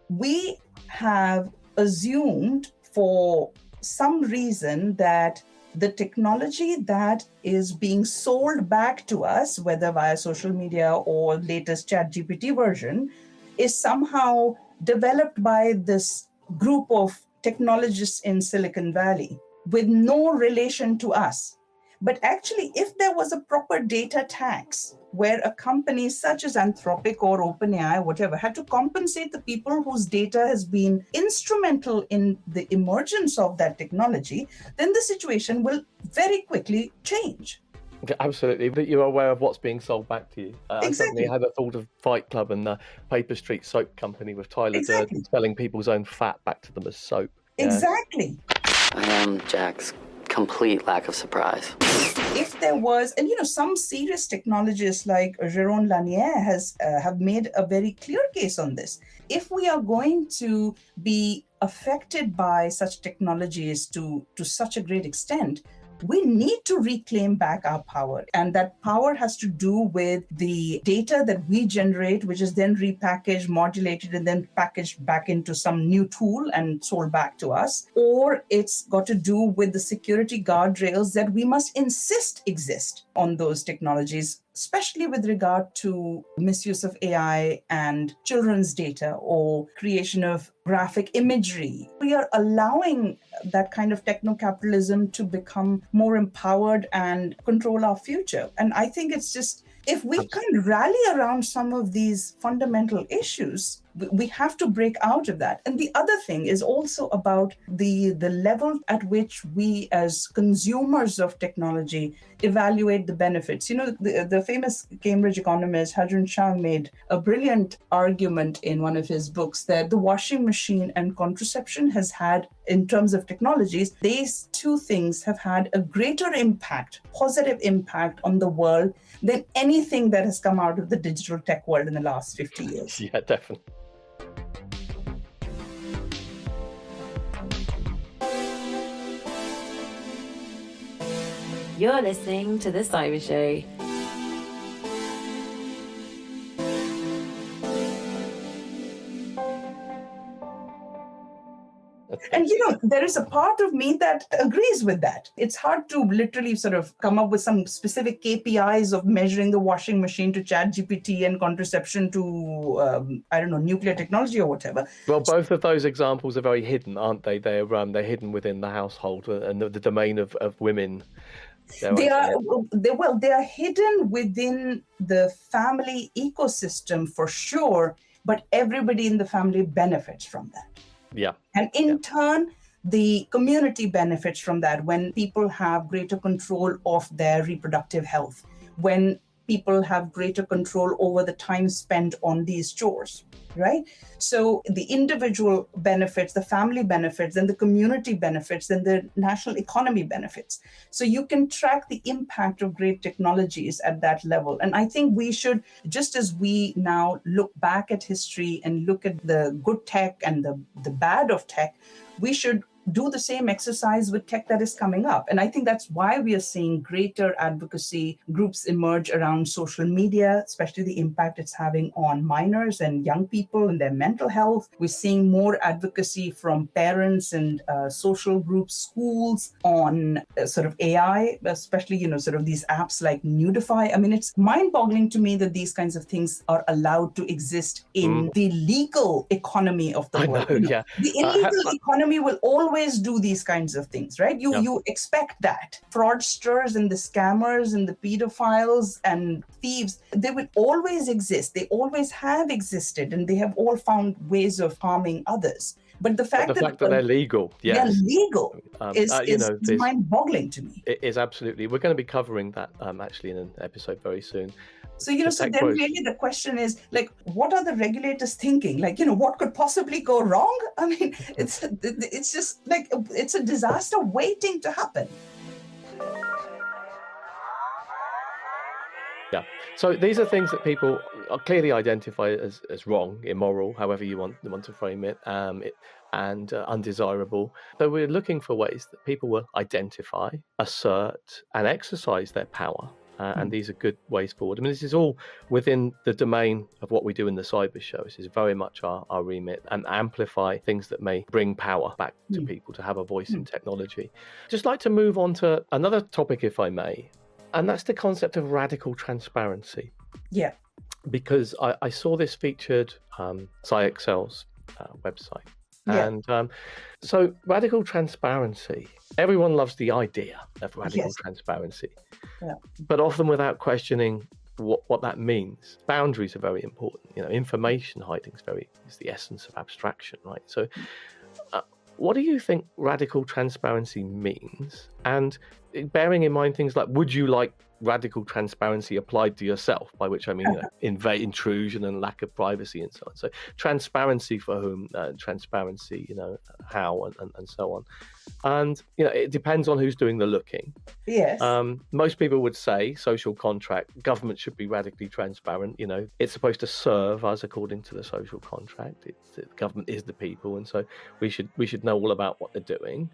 We have assumed for some reason that the technology that is being sold back to us, whether via social media or latest ChatGPT version, is somehow developed by this group of technologists in Silicon Valley with no relation to us. But actually, if there was a proper data tax where a company such as Anthropic or OpenAI, whatever, had to compensate the people whose data has been instrumental in the emergence of that technology, then the situation will very quickly change. Absolutely, that you're aware of what's being sold back to you. I suddenly Exactly. had a thought of Fight Club and the Paper Street Soap Company with Tyler Durden Exactly. selling people's own fat back to them as soap. Yeah. Exactly. I am Jack's complete lack of surprise. If there was, and some serious technologists like Jérôme Lanier have made a very clear case on this. If we are going to be affected by such technologies to such a great extent, we need to reclaim back our power. And that power has to do with the data that we generate, which is then repackaged, modulated, and then packaged back into some new tool and sold back to us. Or it's got to do with the security guardrails that we must insist exist on those technologies, especially with regard to misuse of AI and children's data or creation of graphic imagery. We are allowing that kind of techno-capitalism to become more empowered and control our future. And I think it's just, if we can rally around some of these fundamental issues, we have to break out of that. And the other thing is also about the level at which we as consumers of technology evaluate the benefits. The famous Cambridge economist Hajun Chang made a brilliant argument in one of his books that the washing machine and contraception has had, in terms of technologies, these two things have had a greater impact, positive impact on the world than anything that has come out of the digital tech world in the last 50 years. Yeah, definitely. You're listening to The Cyber Show. And there is a part of me that agrees with that. It's hard to literally sort of come up with some specific KPIs of measuring the washing machine to ChatGPT and contraception to, nuclear technology or whatever. Well, both of those examples are very hidden, aren't they? They're hidden within the household and the domain of women. They are hidden within the family ecosystem for sure, but everybody in the family benefits from that. Yeah. And in turn, the community benefits from that when people have greater control of their reproductive health, when people have greater control over the time spent on these chores, right? So the individual benefits, the family benefits, then the community benefits, then the national economy benefits. So you can track the impact of great technologies at that level. And I think we should, just as we now look back at history and look at the good tech and the bad of tech, we should do the same exercise with tech that is coming up. And I think that's why we are seeing greater advocacy groups emerge around social media, especially the impact it's having on minors and young people and their mental health. We're seeing more advocacy from parents and social groups, schools on sort of AI, especially, sort of these apps like Nudify. I mean, it's mind-boggling to me that these kinds of things are allowed to exist in the legal economy of the world. Yeah. The illegal economy will always do these kinds of things, right? You expect that. Fraudsters and the scammers and the pedophiles and thieves, they will always exist. They always have existed, and they have all found ways of harming others. But the fact that they're legal, yes. They're legal is mind-boggling to me. It is, absolutely. We're going to be covering that actually in an episode very soon. So, so then really the question is, like, what are the regulators thinking? Like, what could possibly go wrong? I mean, it's just like, it's a disaster waiting to happen. Yeah. So these are things that people clearly identify as wrong, immoral, however you want to frame it, and undesirable. So we're looking for ways that people will identify, assert, and exercise their power. And these are good ways forward. I mean, this is all within the domain of what we do in the Cyber Show. This is very much our remit, and amplify things that may bring power back to people to have a voice in technology. Just like to move on to another topic, if I may, and that's the concept of radical transparency. Yeah. Because I saw this featured SciExcel's website. Yeah. And so radical transparency, everyone loves the idea of radical transparency, but often without questioning what that means. Boundaries are very important. Information hiding is the essence of abstraction, right? So what do you think radical transparency means? And bearing in mind things like, would you like radical transparency applied to yourself, by which I mean intrusion and lack of privacy and so on. So transparency for whom, transparency, how, and so on. And it depends on who's doing the looking. Yes. Most people would say social contract, government should be radically transparent. It's supposed to serve us according to the social contract. The government is the people, and so we should know all about what they're doing.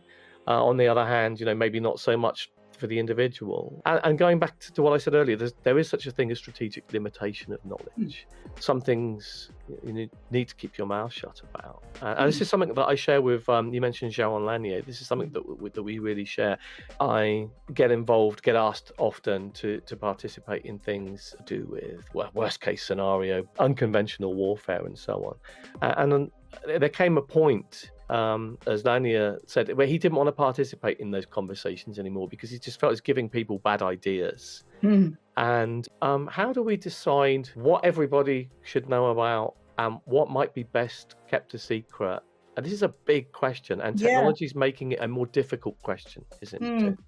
On the other hand, maybe not so much for the individual. And going back to what I said earlier, there is such a thing as strategic limitation of knowledge. Some things you need to keep your mouth shut about. And this is something that I share with, you mentioned Jaron Lanier. This is something that we really share. I get asked often to participate in things to do with, worst case scenario, unconventional warfare and so on. And there came a point, as Lanier said, where he didn't want to participate in those conversations anymore because he just felt it's giving people bad ideas. And how do we decide what everybody should know about and what might be best kept a secret? And this is a big question, and technology is making it a more difficult question, isn't it?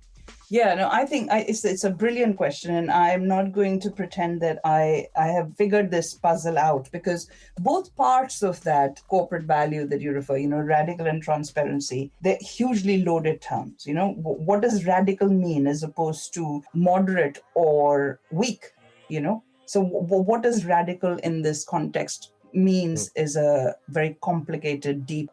Yeah, no, I think it's a brilliant question, and I'm not going to pretend that I have figured this puzzle out, because both parts of that corporate value that you refer, radical and transparency, they're hugely loaded terms. What does radical mean as opposed to moderate or weak? So what does radical in this context means is a very complicated, deep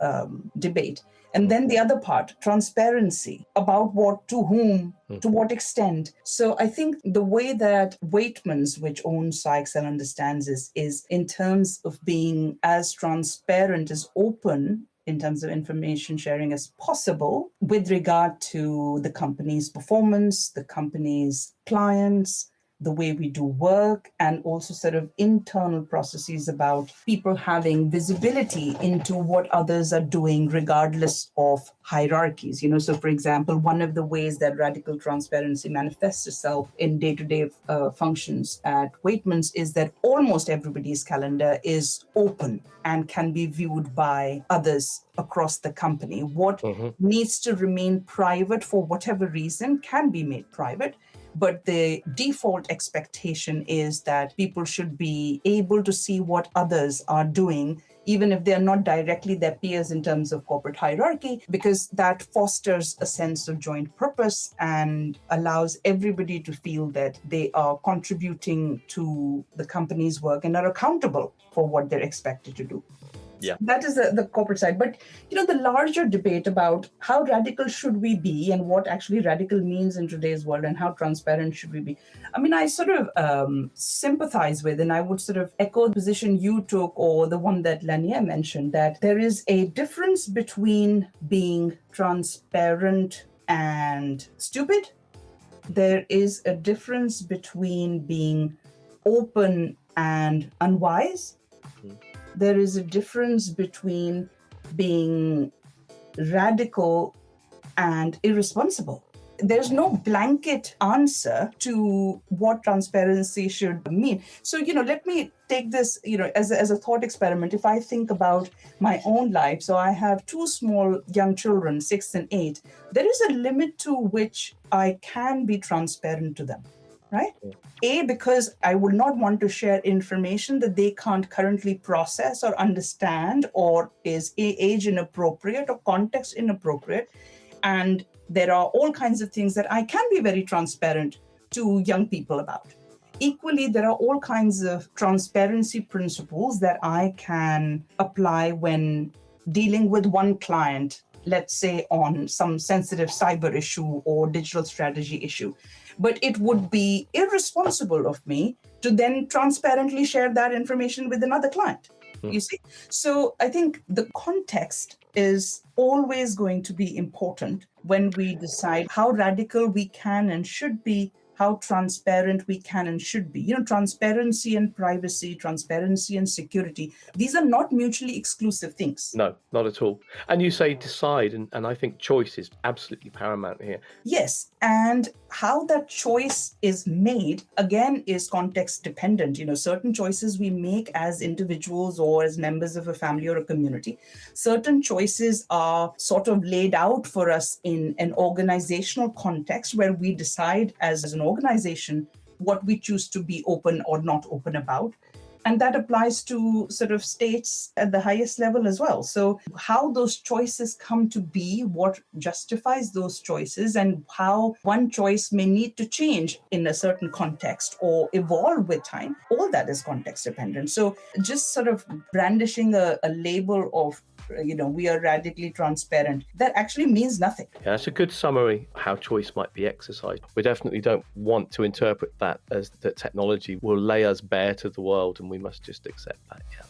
debate. And then the other part, transparency, about what, to whom, to what extent. So I think the way that Waitman's, which owns Excel, understands is in terms of being as transparent, as open in terms of information sharing as possible with regard to the company's performance, the company's clients, the way we do work, and also sort of internal processes about people having visibility into what others are doing regardless of hierarchies. So for example, one of the ways that radical transparency manifests itself in day-to-day functions at Waitman's is that almost everybody's calendar is open and can be viewed by others across the company. What needs to remain private for whatever reason can be made private. But the default expectation is that people should be able to see what others are doing, even if they're not directly their peers in terms of corporate hierarchy, because that fosters a sense of joint purpose and allows everybody to feel that they are contributing to the company's work and are accountable for what they're expected to do. Yeah. That is the corporate side. But, the larger debate about how radical should we be and what actually radical means in today's world and how transparent should we be. I sort of sympathize with, and I would sort of echo the position you took or the one that Lanier mentioned, that there is a difference between being transparent and stupid. There is a difference between being open and unwise. There is a difference between being radical and irresponsible. There's no blanket answer to what transparency should mean. So, let me take this, as a thought experiment. If I think about my own life, so I have two small young children, 6 and 8, there is a limit to which I can be transparent to them. Right? Because I would not want to share information that they can't currently process or understand, or is age inappropriate or context inappropriate. And there are all kinds of things that I can be very transparent to young people about. Equally, there are all kinds of transparency principles that I can apply when dealing with one client, let's say on some sensitive cyber issue or digital strategy issue. But it would be irresponsible of me to then transparently share that information with another client. You see? So I think the context is always going to be important when we decide how radical we can and should be, how transparent we can and should be. Transparency and privacy, transparency and security, these are not mutually exclusive things. No, not at all. And you say decide, and I think choice is absolutely paramount here. Yes, and how that choice is made, again, is context dependent. Certain choices we make as individuals or as members of a family or a community. Certain choices are sort of laid out for us in an organizational context where we decide as an organization, what we choose to be open or not open about. And that applies to sort of states at the highest level as well. So how those choices come to be, what justifies those choices, and how one choice may need to change in a certain context or evolve with time, all that is context dependent. So just sort of brandishing a label of, we are radically transparent, that actually means nothing. Yeah, that's a good summary how choice might be exercised. We definitely don't want to interpret that as that technology will lay us bare to the world, and we must just accept that. Yeah.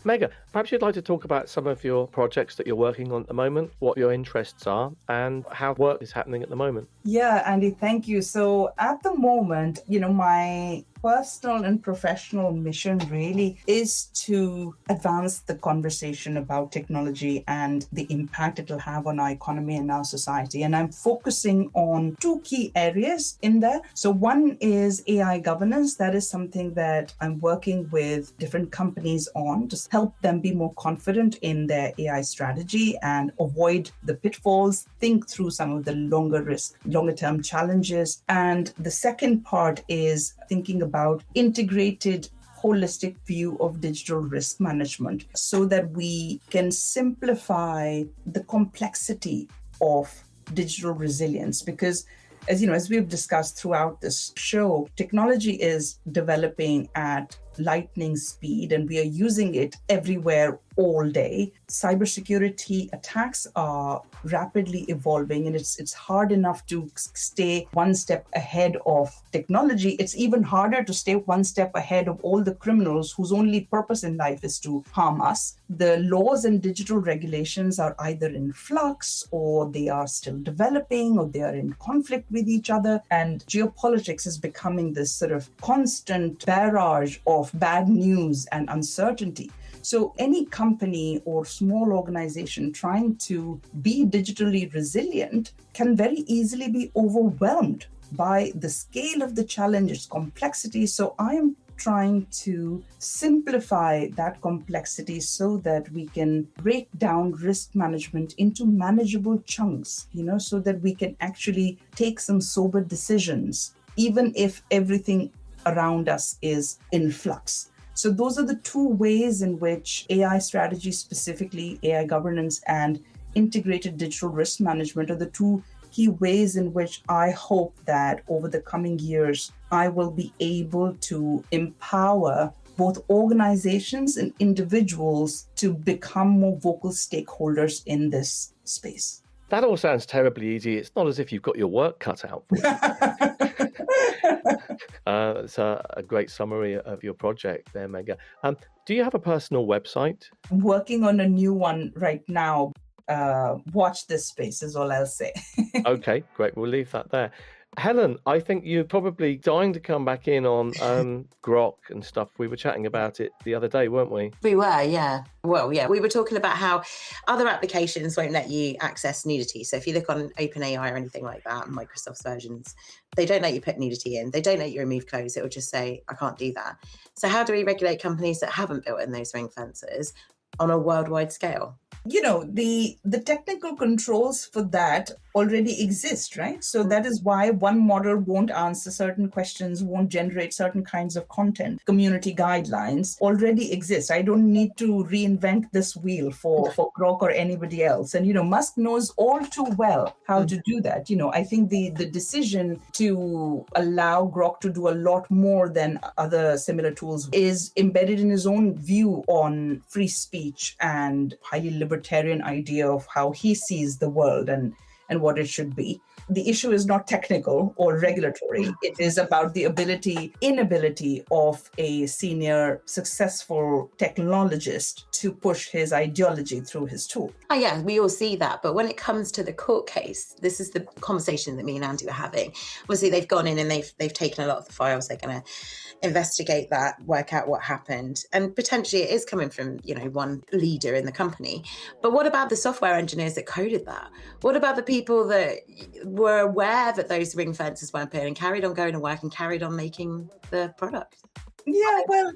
Megha, perhaps you'd like to talk about some of your projects that you're working on at the moment, what your interests are, and how work is happening at the moment. Yeah, Andy, thank you. So at the moment, my personal and professional mission really is to advance the conversation about technology and the impact it will have on our economy and our society. And I'm focusing on two key areas in there. So one is AI governance. That is something that I'm working with different companies on to help them be more confident in their AI strategy and avoid the pitfalls, think through some of the longer term challenges. And the second part is thinking about integrated holistic view of digital risk management so that we can simplify the complexity of digital resilience. Because as we've discussed throughout this show, technology is developing at lightning speed and we are using it everywhere all day. Cybersecurity attacks are rapidly evolving and it's hard enough to stay one step ahead of technology. It's even harder to stay one step ahead of all the criminals whose only purpose in life is to harm us. The laws and digital regulations are either in flux or they are still developing or they are in conflict with each other. And geopolitics is becoming this sort of constant barrage of bad news and uncertainty. So any company or small organization trying to be digitally resilient can very easily be overwhelmed by the scale of the challenge, its complexity. So I am trying to simplify that complexity so that we can break down risk management into manageable chunks, so that we can actually take some sober decisions, even if everything around us is in flux. So those are the two ways in which AI strategy, specifically AI governance and integrated digital risk management, are the two key ways in which I hope that over the coming years, I will be able to empower both organizations and individuals to become more vocal stakeholders in this space. That all sounds terribly easy. It's not as if you've got your work cut out for you. It's a great summary of your project there, Megha. Do you have a personal website? I'm working on a new one right now. Watch this space is all I'll say. Okay, great. We'll leave that there. Helen, I think you're probably dying to come back in on Grok and stuff. We were chatting about it the other day, weren't we? We were, yeah. Well, yeah, we were talking about how other applications won't let you access nudity. So if you look on OpenAI or anything like that, Microsoft's versions, they don't let you put nudity in. They don't let you remove clothes. It will just say, I can't do that. So how do we regulate companies that haven't built in those ring fences on a worldwide scale? The technical controls for that already exist, right? So that is why one model won't answer certain questions, won't generate certain kinds of content. Community guidelines already exist. I don't need to reinvent this wheel for Grok or anybody else. And, Musk knows all too well how to do that. I think the decision to allow Grok to do a lot more than other similar tools is embedded in his own view on free speech and highly libertarian idea of how he sees the world and what it should be. The issue is not technical or regulatory. It is about the inability of a senior, successful technologist to push his ideology through his tool. Oh, yeah, we all see that. But when it comes to the court case, this is the conversation that me and Andy were having. Obviously, they've gone in and they've taken a lot of the files. They're going to investigate that, work out what happened. And potentially it is coming from, one leader in the company. But what about the software engineers that coded that? What about the people that were aware that those ring fences weren't put in and carried on going to work and carried on making the product? Yeah, well,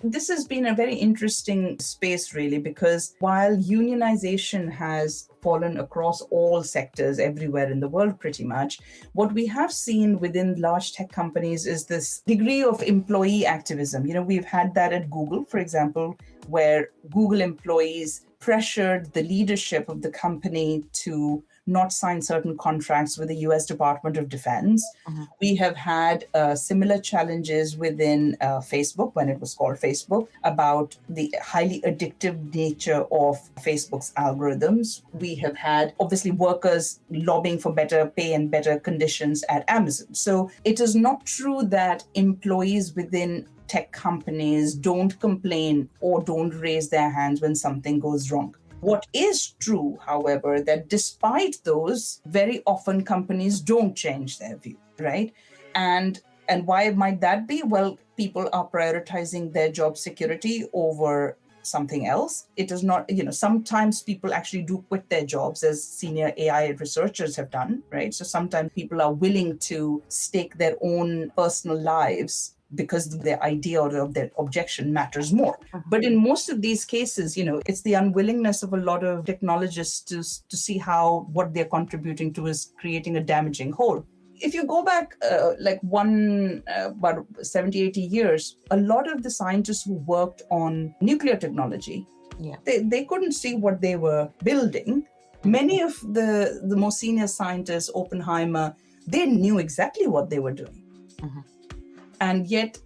this has been a very interesting space, really, because while unionization has fallen across all sectors everywhere in the world, pretty much, what we have seen within large tech companies is this degree of employee activism. We've had that at Google, for example, where Google employees pressured the leadership of the company to not sign certain contracts with the US Department of Defense. We have had similar challenges within Facebook, when it was called Facebook, about the highly addictive nature of Facebook's algorithms. We have had, obviously, workers lobbying for better pay and better conditions at Amazon. So it is not true that employees within tech companies don't complain or don't raise their hands when something goes wrong. What is true, however, that despite those, very often companies don't change their view, right? And why might that be? Well, people are prioritizing their job security over something else. It is not, sometimes people actually do quit their jobs, as senior AI researchers have done, right? So sometimes people are willing to stake their own personal lives because their idea or their objection matters more. But in most of these cases, it's the unwillingness of a lot of technologists to see how what they're contributing to is creating a damaging whole. If you go back about 70, 80 years, a lot of the scientists who worked on nuclear technology, they couldn't see what they were building. Many of the more senior scientists, Oppenheimer, they knew exactly what they were doing. And yet,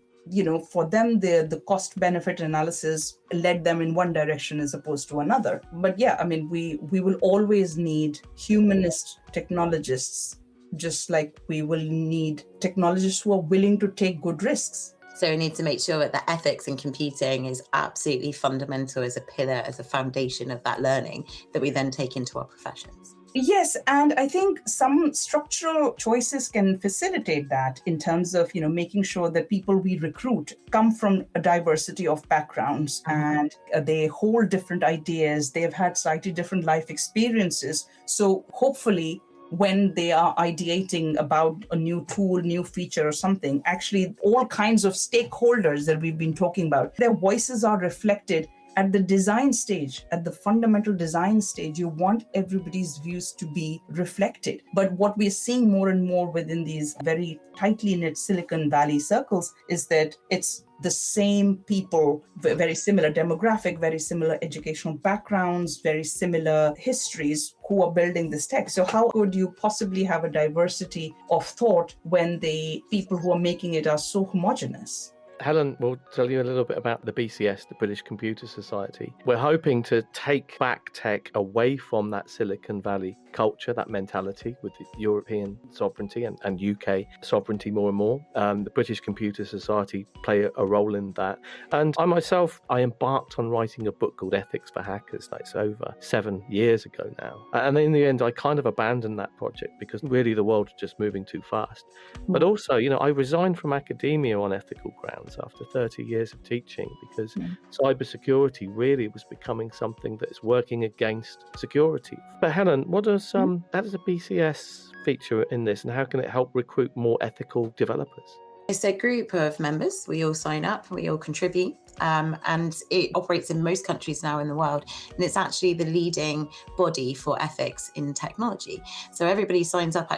for them, the cost-benefit analysis led them in one direction as opposed to another. But we will always need humanist technologists, just like we will need technologists who are willing to take good risks. So we need to make sure that the ethics in computing is absolutely fundamental as a pillar, as a foundation of that learning that we then take into our professions. Yes, and I think some structural choices can facilitate that in terms of, making sure that people we recruit come from a diversity of backgrounds and they hold different ideas. They have had slightly different life experiences. So hopefully, when they are ideating about a new tool, new feature or something, actually all kinds of stakeholders that we've been talking about, their voices are reflected at the design stage, at the fundamental design stage. You want everybody's views to be reflected. But what we're seeing more and more within these very tightly knit Silicon Valley circles is that it's the same people, very similar demographic, very similar educational backgrounds, very similar histories, who are building this tech. So how could you possibly have a diversity of thought when the people who are making it are so homogenous? Helen will tell you a little bit about the BCS, the British Computer Society. We're hoping to take back tech away from that Silicon Valley culture, that mentality with the European sovereignty and UK sovereignty more and more. The British Computer Society play a role in that. And I embarked on writing a book called Ethics for Hackers. That's over 7 years ago now. And in the end, I kind of abandoned that project because really the world was just moving too fast. But also, I resigned from academia on ethical grounds after 30 years of teaching because cybersecurity really was becoming something that is working against security. But Helen, what does how does a BCS feature in this, and how can it help recruit more ethical developers? It's a group of members. We all sign up, we all contribute, and it operates in most countries now in the world. And it's actually the leading body for ethics in technology. So everybody signs up,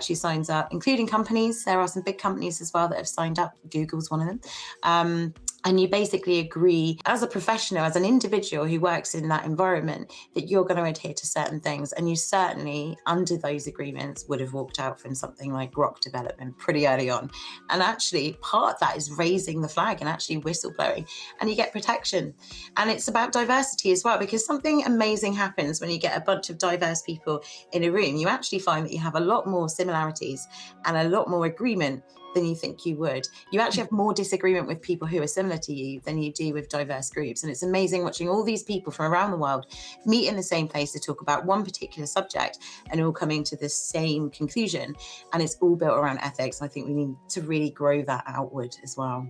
including companies. There are some big companies as well that have signed up. Google's one of them. And you basically agree as a professional, as an individual who works in that environment, that you're going to adhere to certain things. And you certainly, under those agreements, would have walked out from something like grok development pretty early on. And actually, part of that is raising the flag and actually whistleblowing. And you get protection. And it's about diversity as well, because something amazing happens when you get a bunch of diverse people in a room. You actually find that you have a lot more similarities and a lot more agreement than you think you would. You actually have more disagreement with people who are similar to you than you do with diverse groups. And it's amazing watching all these people from around the world meet in the same place to talk about one particular subject and all coming to the same conclusion. And it's all built around ethics. And I think we need to really grow that outward as well.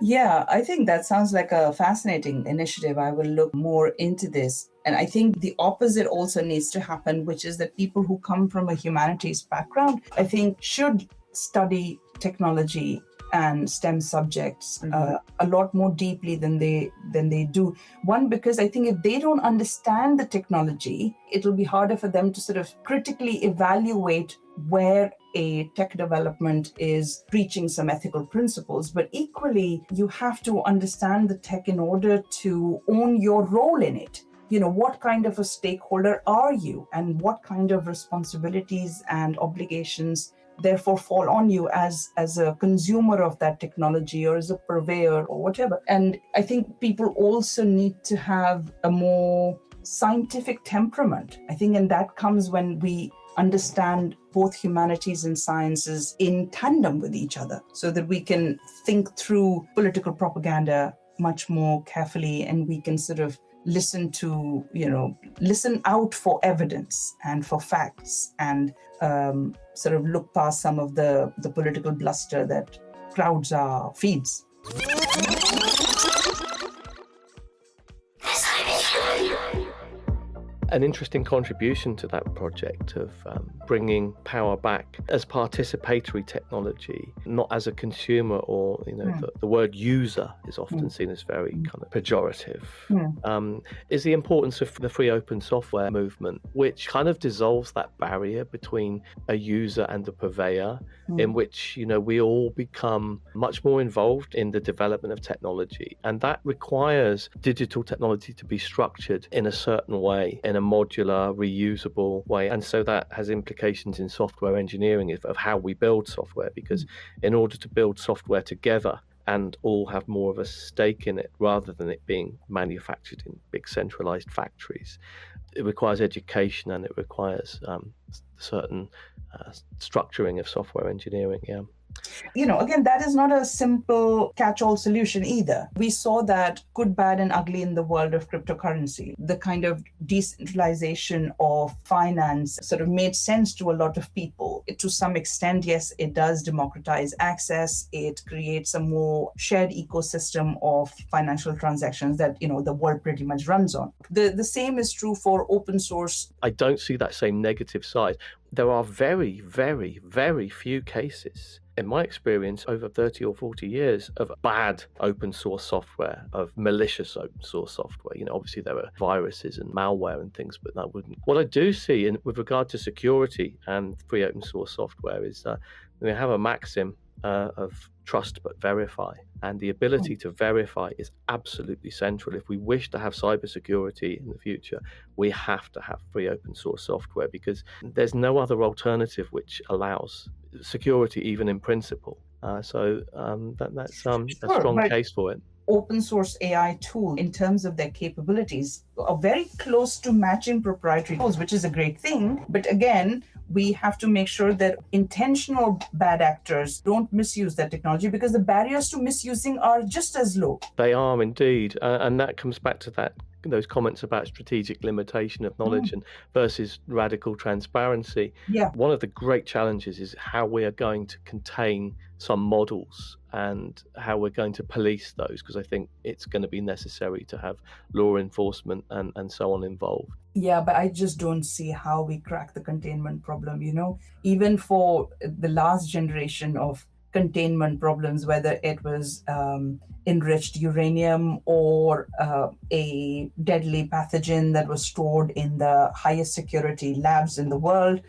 Yeah, I think that sounds like a fascinating initiative. I will look more into this. And I think the opposite also needs to happen, which is that people who come from a humanities background, I think, should study technology and STEM subjects a lot more deeply than they do. One, because I think if they don't understand the technology, it'll be harder for them to sort of critically evaluate where a tech development is breaching some ethical principles. But equally, you have to understand the tech in order to own your role in it. What kind of a stakeholder are you, and what kind of responsibilities and obligations therefore fall on you as a consumer of that technology, or as a purveyor, or whatever. And I think people also need to have a more scientific temperament. I think, and that comes when we understand both humanities and sciences in tandem with each other, so that we can think through political propaganda much more carefully, and we can sort of listen out for evidence and for facts, and sort of look past some of the political bluster that crowds our feeds. An interesting contribution to that project of bringing power back as participatory technology, not as a consumer, or the word user is often seen as very kind of pejorative, is the importance of the free open software movement, which kind of dissolves that barrier between a user and a purveyor, in which we all become much more involved in the development of technology, and that requires digital technology to be structured in a certain way, in a modular, reusable way. And so that has implications in software engineering of how we build software, because in order to build software together and all have more of a stake in it, rather than it being manufactured in big centralized factories, it requires education, and it requires certain structuring of software engineering. Again, that is not a simple catch-all solution either. We saw that good, bad, and ugly in the world of cryptocurrency. The kind of decentralization of finance sort of made sense to a lot of people. To some extent, yes, it does democratize access. It creates a more shared ecosystem of financial transactions that, the world pretty much runs on. The same is true for open source. I don't see that same negative side. There are very, very, very few cases, in my experience, over 30 or 40 years, of bad open source software, of malicious open source software. Obviously there are viruses and malware and things, but that wouldn't. What I do see with regard to security and free open source software is that we have a maxim of trust but verify, and the ability to verify is absolutely central. If we wish to have cybersecurity in the future, we have to have free open source software, because there's no other alternative which allows security, even in principle. That's a strong case for it. Open source AI tool, in terms of their capabilities, are very close to matching proprietary tools, which is a great thing. But again, we have to make sure that intentional bad actors don't misuse that technology, because the barriers to misusing are just as low. They are indeed. And that comes back to those comments about strategic limitation of knowledge and versus radical transparency. Yeah. One of the great challenges is how we are going to contain some models and how we're going to police those, because I think it's going to be necessary to have law enforcement and so on involved. Yeah, but I just don't see how we crack the containment problem, even for the last generation of containment problems, whether it was enriched uranium or a deadly pathogen that was stored in the highest security labs in the world.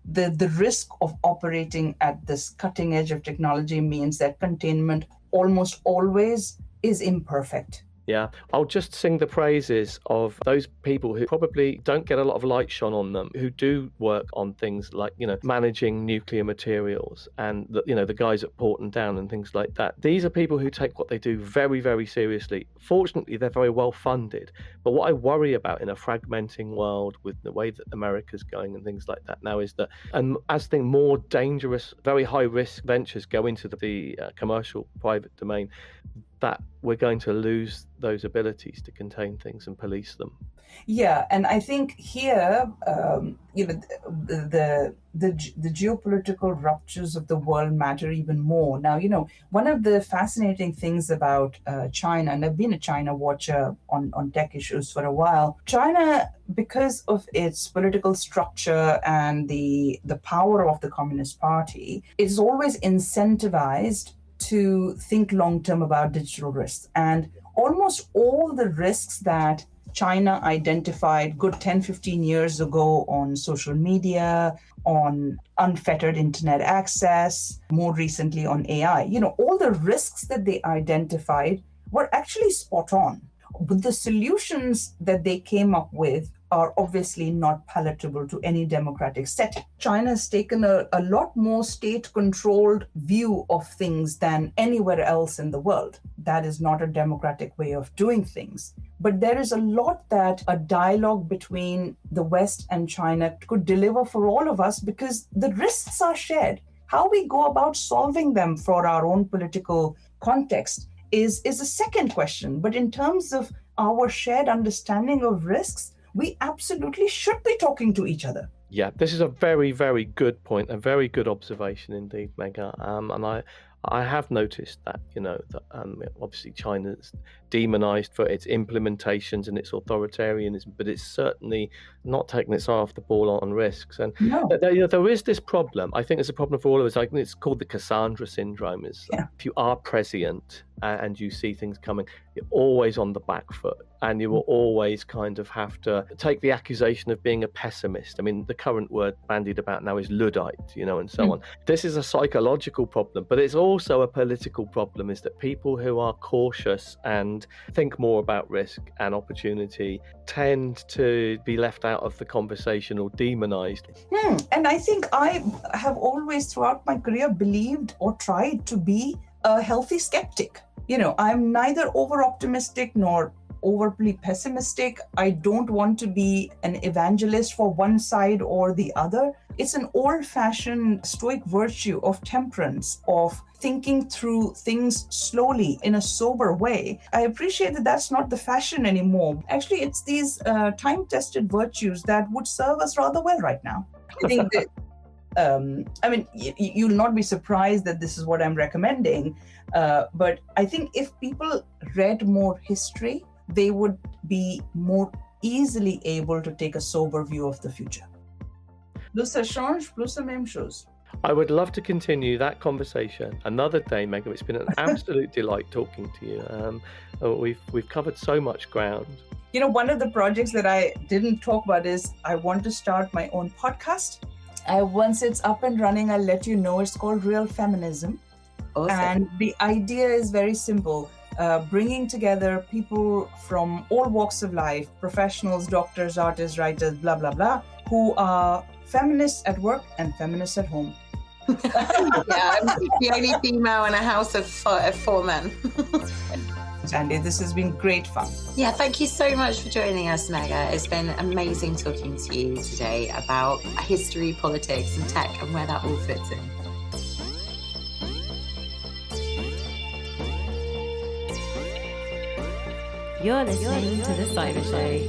The risk of operating at this cutting edge of technology means that containment almost always is imperfect. Yeah, I'll just sing the praises of those people who probably don't get a lot of light shone on them, who do work on things like, managing nuclear materials, and the guys at Porton Down and things like that. These are people who take what they do very, very seriously. Fortunately, they're very well funded. But what I worry about in a fragmenting world with the way that America's going and things like that now is that, and as things more dangerous, very high risk ventures go into the commercial private domain, that we're going to lose those abilities to contain things and police them. Yeah, and I think here, the geopolitical ruptures of the world matter even more. Now, one of the fascinating things about China, and I've been a China watcher on tech issues for a while, China, because of its political structure and the power of the Communist Party, is always incentivized to think long-term about digital risks. And almost all the risks that China identified good 10, 15 years ago on social media, on unfettered internet access, more recently on AI, all the risks that they identified were actually spot on. But the solutions that they came up with are obviously not palatable to any democratic setting. China has taken a lot more state-controlled view of things than anywhere else in the world. That is not a democratic way of doing things. But there is a lot that a dialogue between the West and China could deliver for all of us, because the risks are shared. How we go about solving them for our own political context is a second question. But in terms of our shared understanding of risks, we absolutely should be talking to each other. Yeah, this is a very, very good point, a very good observation indeed, Megha. And I have noticed that, that obviously China's demonized for its implementations and its authoritarianism, but it's certainly not taking its eye off the ball on risks. And there is this problem. I think it's a problem for all of us. I think it's called the Cassandra syndrome. If you are prescient and you see things coming, you're always on the back foot, and you will always kind of have to take the accusation of being a pessimist. I mean, the current word bandied about now is Luddite, and so on. This is a psychological problem, but it's also a political problem, is that people who are cautious and think more about risk and opportunity tend to be left out of the conversation or demonized. And I think I have always throughout my career believed or tried to be a healthy skeptic. I'm neither over optimistic nor overly pessimistic. I don't want to be an evangelist for one side or the other. It's an old-fashioned Stoic virtue of temperance, of thinking through things slowly in a sober way. I appreciate that that's not the fashion anymore. Actually, it's these time-tested virtues that would serve us rather well right now. I think that you'll not be surprised that this is what I'm recommending, but I think if people read more history, they would be more easily able to take a sober view of the future. Plus ça change, plus la même chose. I would love to continue that conversation another day, Megha. It's been an absolute delight talking to you. We've covered so much ground. One of the projects that I didn't talk about is I want to start my own podcast. Once it's up and running, I'll let you know. It's called Real Feminism. Awesome. And the idea is very simple. Bringing together people from all walks of life, professionals, doctors, artists, writers, blah, blah, blah, who are feminists at work and feminists at home. Yeah, I'm the only female in a house of four men. Sandy, this has been great fun. Yeah, thank you so much for joining us, Megha. It's been amazing talking to you today about history, politics, and tech, and where that all fits in. You're listening to The Cyber Show.